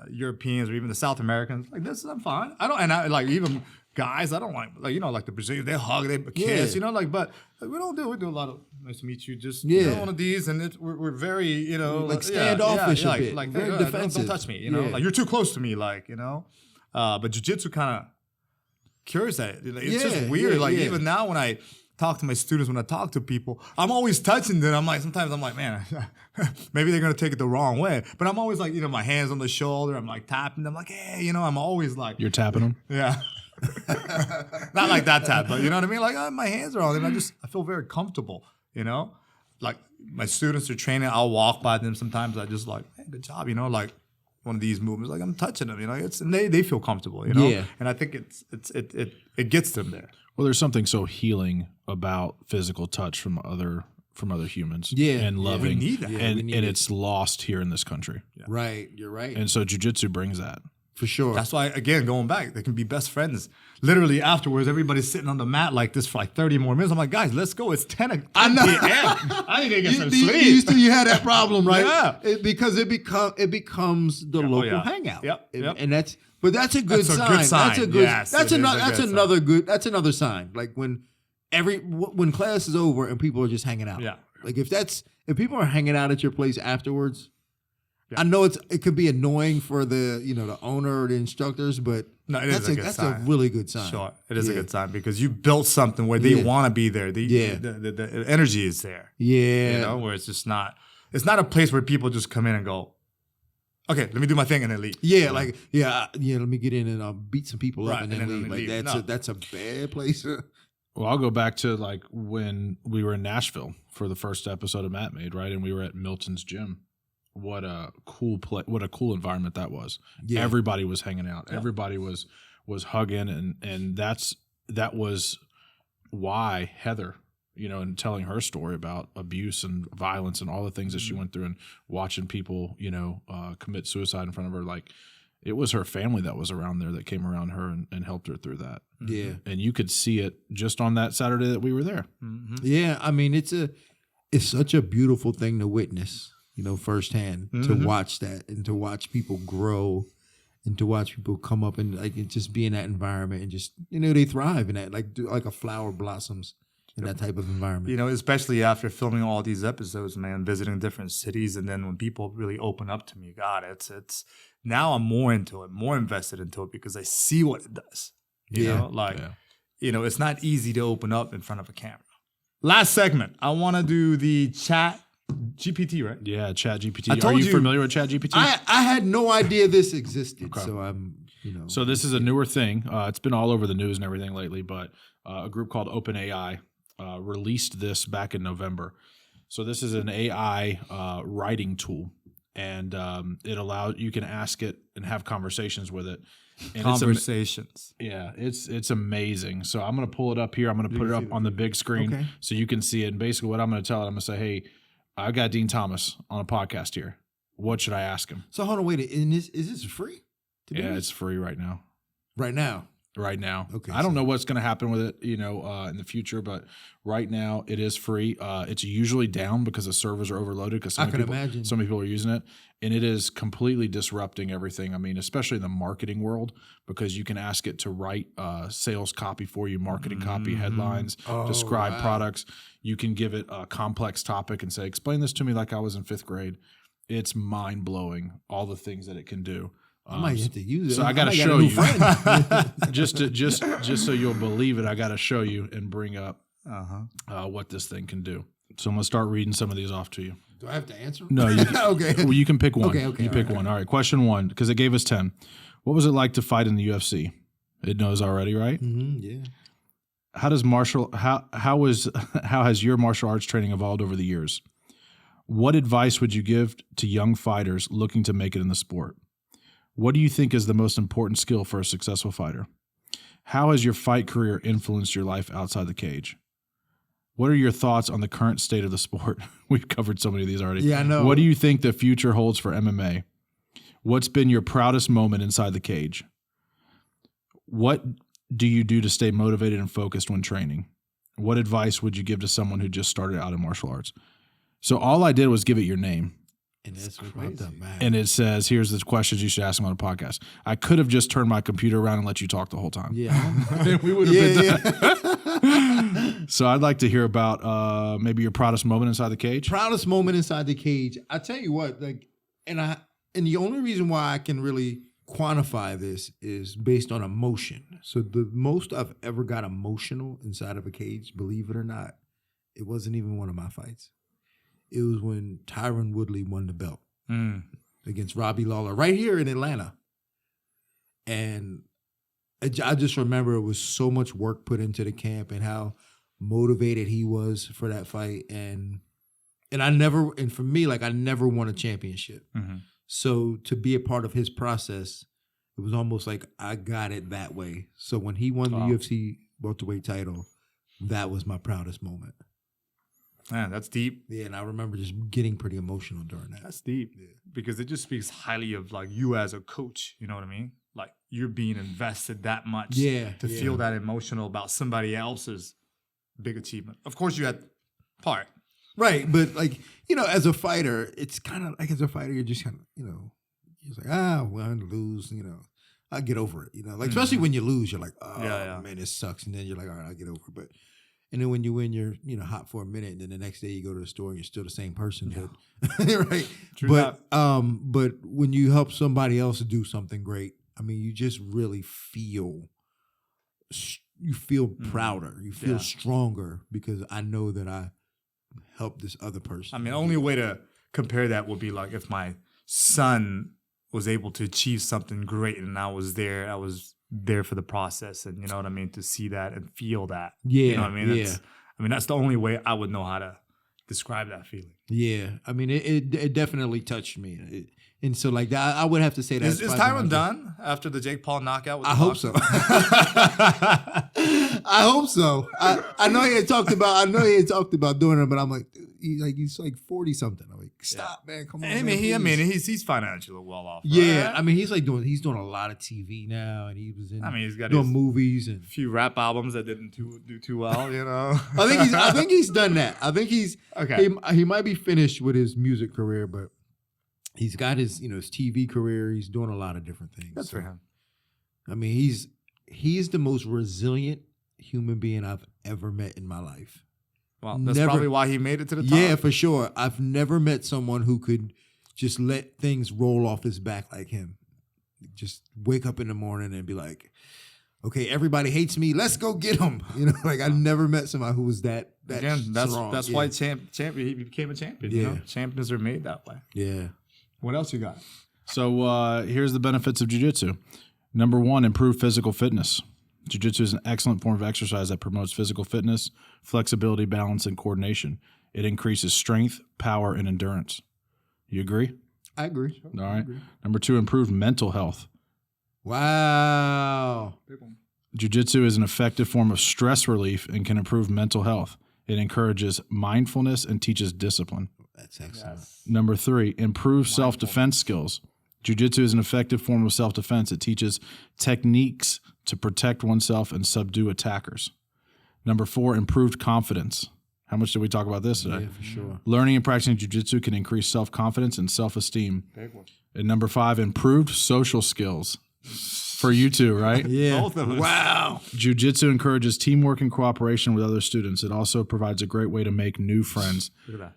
Europeans or even the South Americans, like this, I'm fine. I like even guys, I don't like the Brazilians, they hug, they kiss, but we don't do. We do a lot of nice to meet you, just one of these, and we're very, like standoffish a bit, like very defensive. Don't touch me, like you're too close to me, like But jiu-jitsu kind of cures that. It's just weird. Even now when I talk to my students, when I talk to people, I'm always touching them. Sometimes I'm like, man, maybe they're gonna take it the wrong way. But I'm always like, my hands on the shoulder. I'm like tapping them, like, hey, I'm always like, you're tapping them, yeah. Not like that tap, but you know what I mean? Like my hands are on them. I feel very comfortable, Like my students are training, I'll walk by them sometimes. I just like, hey, good job, like one of these movements, like I'm touching them, and they feel comfortable, Yeah. And I think it gets them there. Well, there's something so healing about physical touch from from other humans. Yeah. And Yeah. loving. We need that. Yeah, we and need it. it's lost here in this country. Right. You're right. And so jiu-jitsu brings that. For sure. That's why, again, going back, they can be best friends. Literally afterwards, everybody's sitting on the mat like this for like 30 more minutes. I'm like, guys, let's go. It's 10 p.m. I need to get some sleep. You had that problem, right? Yeah. Because it becomes the local yeah. hangout. Yep, yep. And that's that's a good That's a sign. good sign. That's a good. Yes, that's it is another. a That's good another good. That's another sign. Like when class is over and people are just hanging out. Yeah. Like if people are hanging out at your place afterwards, I know it could be annoying for the the owner or the instructors, but No, it is a good sign. a really good sign. Sure, it is a good sign because you built something where they want to be there. The energy is there. Yeah. Where it's just not. It's not a place where people just come in and go, okay, let me do my thing and then leave. Yeah, let me get in and beat some people up Right, and then leave. Like leave. that's a bad place. Well, I'll go back to like when we were in Nashville for the first episode of Matt Made, right? And we were at Milton's gym. What a cool what a cool environment that was. Yeah. Everybody was hanging out. Yeah. Everybody was hugging, and that was why Heather, and telling her story about abuse and violence and all the things that she went through, and watching people, commit suicide in front of her, like it was her family that was around there that came around her and helped her through that. Yeah. And you could see it just on that Saturday that we were there. Mm-hmm. Yeah, I mean it's such a beautiful thing to witness, firsthand, to watch that and to watch people grow and to watch people come up and like just be in that environment and just they thrive in that like a flower blossoms in that type of environment. Especially after filming all these episodes, man, visiting different cities, and then when people really open up to me, God, it's now I'm more into it, more invested into it because I see what it does. It's not easy to open up in front of a camera. Last segment, I want to do the chat GPT, right? Yeah, Chat GPT. I told Are you you- familiar with Chat GPT? I had no idea this existed, Okay. so I'm So this is a newer thing. It's been all over the news and everything lately, but a group called OpenAI released this back in November. So this is an AI writing tool, and you can ask it and have conversations with it. And Conversations. it's amazing. So I'm going to pull it up here. I'm going to put it up on the big screen so you can see it. And basically what I'm going to tell it, I'm going to say, hey, I got Dean Thomas on a podcast here. What should I ask him? So hold on, wait. Is this free? Yeah, it's free right now. Right now. Right now. Okay. I don't know what's going to happen with it, in the future, but right now it is free. It's usually down because the servers are overloaded because so many people are using it, and it is completely disrupting everything. I mean, especially in the marketing world, because you can ask it to write sales copy for you, marketing copy, headlines, describe products. You can give it a complex topic and say, explain this to me like I was in 5th grade. It's mind blowing, all the things that it can do. I might have to use it. So I got to show you, just so you'll believe it. I got to show you and bring up what this thing can do. So I'm gonna start reading some of these off to you. Do I have to answer? No, you okay. Well, you can pick one. Okay, you pick one. All right. Question 1, because it gave us 10. What was it like to fight in the UFC? It knows already, right? Yeah. How has your martial arts training evolved over the years? What advice would you give to young fighters looking to make it in the sport? What do you think is the most important skill for a successful fighter? How has your fight career influenced your life outside the cage? What are your thoughts on the current state of the sport? We've covered so many of these already. Yeah, I know. What do you think the future holds for MMA? What's been your proudest moment inside the cage? What do you do to stay motivated and focused when training? What advice would you give to someone who just started out in martial arts? So all I did was give it your name. And that's what the man. And it says, here's the questions you should ask them on a podcast. I could have just turned my computer around and let you talk the whole time. Yeah. We would have been done. So I'd like to hear about maybe your proudest moment inside the cage. Proudest moment inside the cage. I tell you what, and the only reason why I can really quantify this is based on emotion. So the most I've ever got emotional inside of a cage, believe it or not, it wasn't even one of my fights. It was when Tyron Woodley won the belt against Robbie Lawler right here in Atlanta. And I just remember it was so much work put into the camp and how motivated he was for that fight. And for me, I never won a championship. Mm-hmm. So to be a part of his process, it was almost like I got it that way. So when he won the UFC welterweight title, that was my proudest moment. Man, that's deep. Yeah, and I remember just getting pretty emotional during that. That's deep. Yeah. Because it just speaks highly of like you as a coach. You know what I mean? Like you're being invested that much Yeah, to yeah. feel that emotional about somebody else's big achievement. Of course, you had part. Right, but like, you know, as a fighter, it's kind of like as a fighter, you're just kind of, you know, you're like, win, lose, you know, I'll get over it, you know, like especially when you lose, you're like, oh man, this sucks, and then you're like, all right, I'll get over it. But and then when you win, you're, you know, hot for a minute, and then the next day you go to the store and you're still the same person, right? True but when you help somebody else do something great, I mean, you just really feel prouder, you feel stronger because I know that I help this other person. I mean, the only way to compare that would be like if my son was able to achieve something great and I was there for the process, and you know what I mean, to see that and feel that. Yeah, you know what I mean? yeah. That's the only way I would know how to describe that feeling. Yeah, I mean, it definitely touched me, and so like that, I would have to say that. Is Tyron done after the Jake Paul knockout? With I hope so. I hope so. I know he had talked about doing it, but I'm like, he's like 40 something. I'm like, stop, man, come on. I mean, he's financially well off. Yeah, right? I mean, he's doing a lot of TV now, and he was in. I mean, he's got doing movies and a few rap albums that didn't do too well. You know, I think he's done that. I think he's okay. He might be finished with his music career, but he's got his his TV career. He's doing a lot of different things. That's for him. I mean, he's the most resilient human being I've ever met in my life. Well, that's probably why he made it to the top. Yeah, for sure. I've never met someone who could just let things roll off his back like him. Just wake up in the morning and be like, okay, everybody hates me. Let's go get them. You know, like I never met somebody who was that Again, strong. That's why he became a champion. You know? Champions are made that way. Yeah. What else you got? So here's the benefits of jiu-jitsu. Number 1, improved physical fitness. Jiu-jitsu is an excellent form of exercise that promotes physical fitness, flexibility, balance, and coordination. It increases strength, power, and endurance. You agree? I agree. All right. Number 2, improved mental health. Wow. Jiu-jitsu is an effective form of stress relief and can improve mental health. It encourages mindfulness and teaches discipline. That's excellent. Yes. Number 3, improve self-defense skills. Jiu-jitsu is an effective form of self-defense. It teaches techniques to protect oneself and subdue attackers. Number 4, improved confidence. How much did we talk about this today? Yeah, for sure. Learning and practicing jiu-jitsu can increase self-confidence and self-esteem. Big one. And number 5, improved social skills. For you two, right? Yeah. Both of us. Wow. Jiu-jitsu encourages teamwork and cooperation with other students. It also provides a great way to make new friends. Look at that.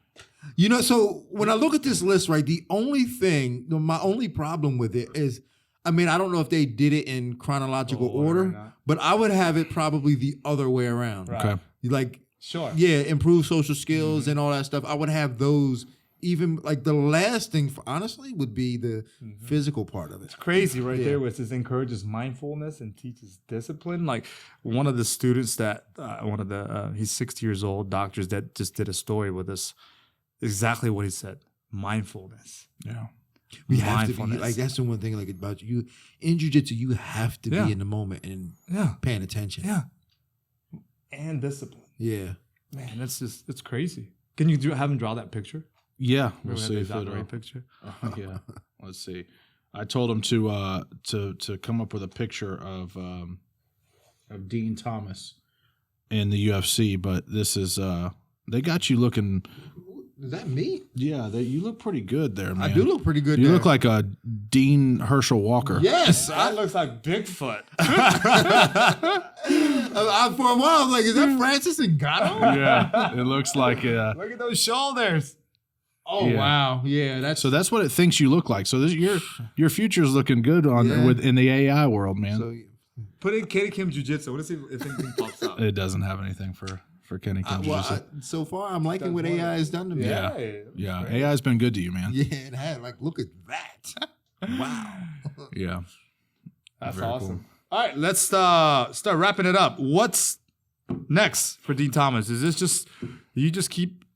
You know, so when I look at this list, right, my only problem with it is, I mean, I don't know if they did it in chronological order, but I would have it probably the other way around. Right. Okay. Like, Sure. yeah, improve social skills and all that stuff. I would have those. Even like the last thing, honestly, would be the physical part of it. Crazy right there, which is encourages mindfulness and teaches discipline. Like one of the students that he's 60 years old, doctors that just did a story with us, exactly what he said: mindfulness. Yeah. We have to be like, that's the one thing like about you in jiu-jitsu. You have to be in the moment and paying attention. Yeah, and discipline. Yeah, man, it's crazy. Can you have him draw that picture? Yeah, we'll see if the right picture. Yeah, let's see. I told him to come up with a picture of Dean Thomas in the UFC, but this is they got you looking. Is that me? Yeah, you look pretty good there, man. I do look pretty good. You look like a Dean Herschel Walker. Yes, that looks like Bigfoot. For a while, I was like, "Is that Francis Ngannou?" Yeah, it looks like. Look at those shoulders. Oh wow, yeah. That's what it thinks you look like. So your future's looking good in the AI world, man. So, put in Kenny Kim Jiu-Jitsu. What to see if anything pops up. It doesn't have anything for Kenny Kim Jiu-Jitsu. So far, I'm liking what AI has done to me. Yeah. AI's been good to you, man. Yeah, it has. Like, look at that. Wow. Yeah. That's Very awesome. Cool. All right, let's start wrapping it up. What's next for Dean Thomas? Is this you just keep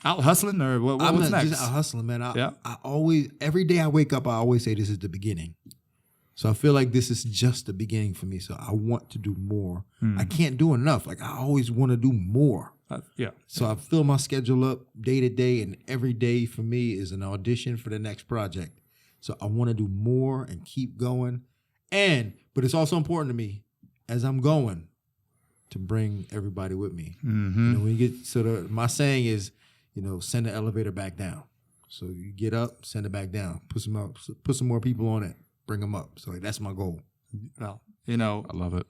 out hustling, or what's next? I'm just out hustling, man. I always, every day I wake up, I always say this is the beginning. So I feel like this is just the beginning for me. So I want to do more. I can't do enough. Like I always want to do more. Yeah. So I fill my schedule up day to day, and every day for me is an audition for the next project. So I want to do more and keep going. But it's also important to me as I'm going to bring everybody with me. Mm-hmm. When you get my saying is, send the elevator back down. So you get up, send it back down, put some more people on it, bring them up. So that's my goal. Well, I love it.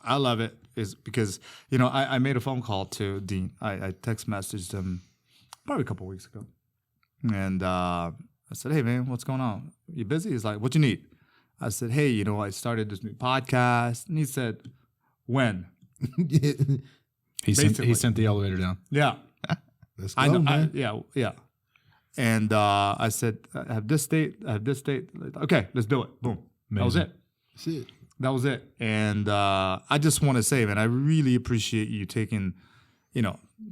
I love it is because, I made a phone call to Dean. I text messaged him probably a couple weeks ago. And I said, hey, man, what's going on? You busy? He's like, what you need? I said, hey, I started this new podcast. And he said, when? He sent the elevator down. Yeah. Let's go, man. Yeah. And I said, I have this date. Okay, let's do it. Boom. Amazing. That was it. That's it. That was it. And I just want to say, man, I really appreciate you taking,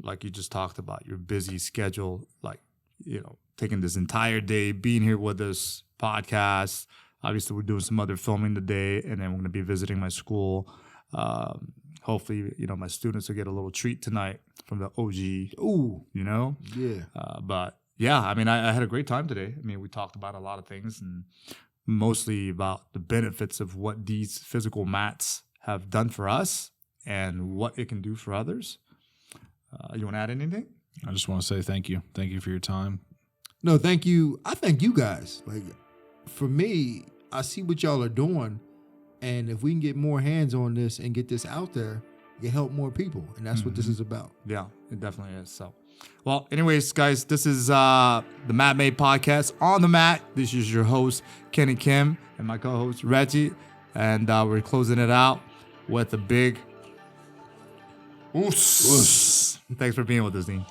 like you just talked about, your busy schedule, taking this entire day, being here with us, podcast. Obviously, we're doing some other filming today, and then we're going to be visiting my school. Hopefully, my students will get a little treat tonight from the OG. Ooh. Yeah. Yeah. But yeah, I had a great time today. We talked about a lot of things and mostly about the benefits of what these physical mats have done for us and what it can do for others. You want to add anything? I just want to say thank you. Thank you for your time. No, thank you. I thank you guys. For me, I see what y'all are doing. And if we can get more hands on this and get this out there, it can help more people. And that's what this is about. Yeah, it definitely is. So, well, anyways, guys, this is the Matt Made Podcast on the mat. This is your host, Kenny Kim, and my co-host, Reggie. And we're closing it out with a big oos. Thanks for being with us, Dean.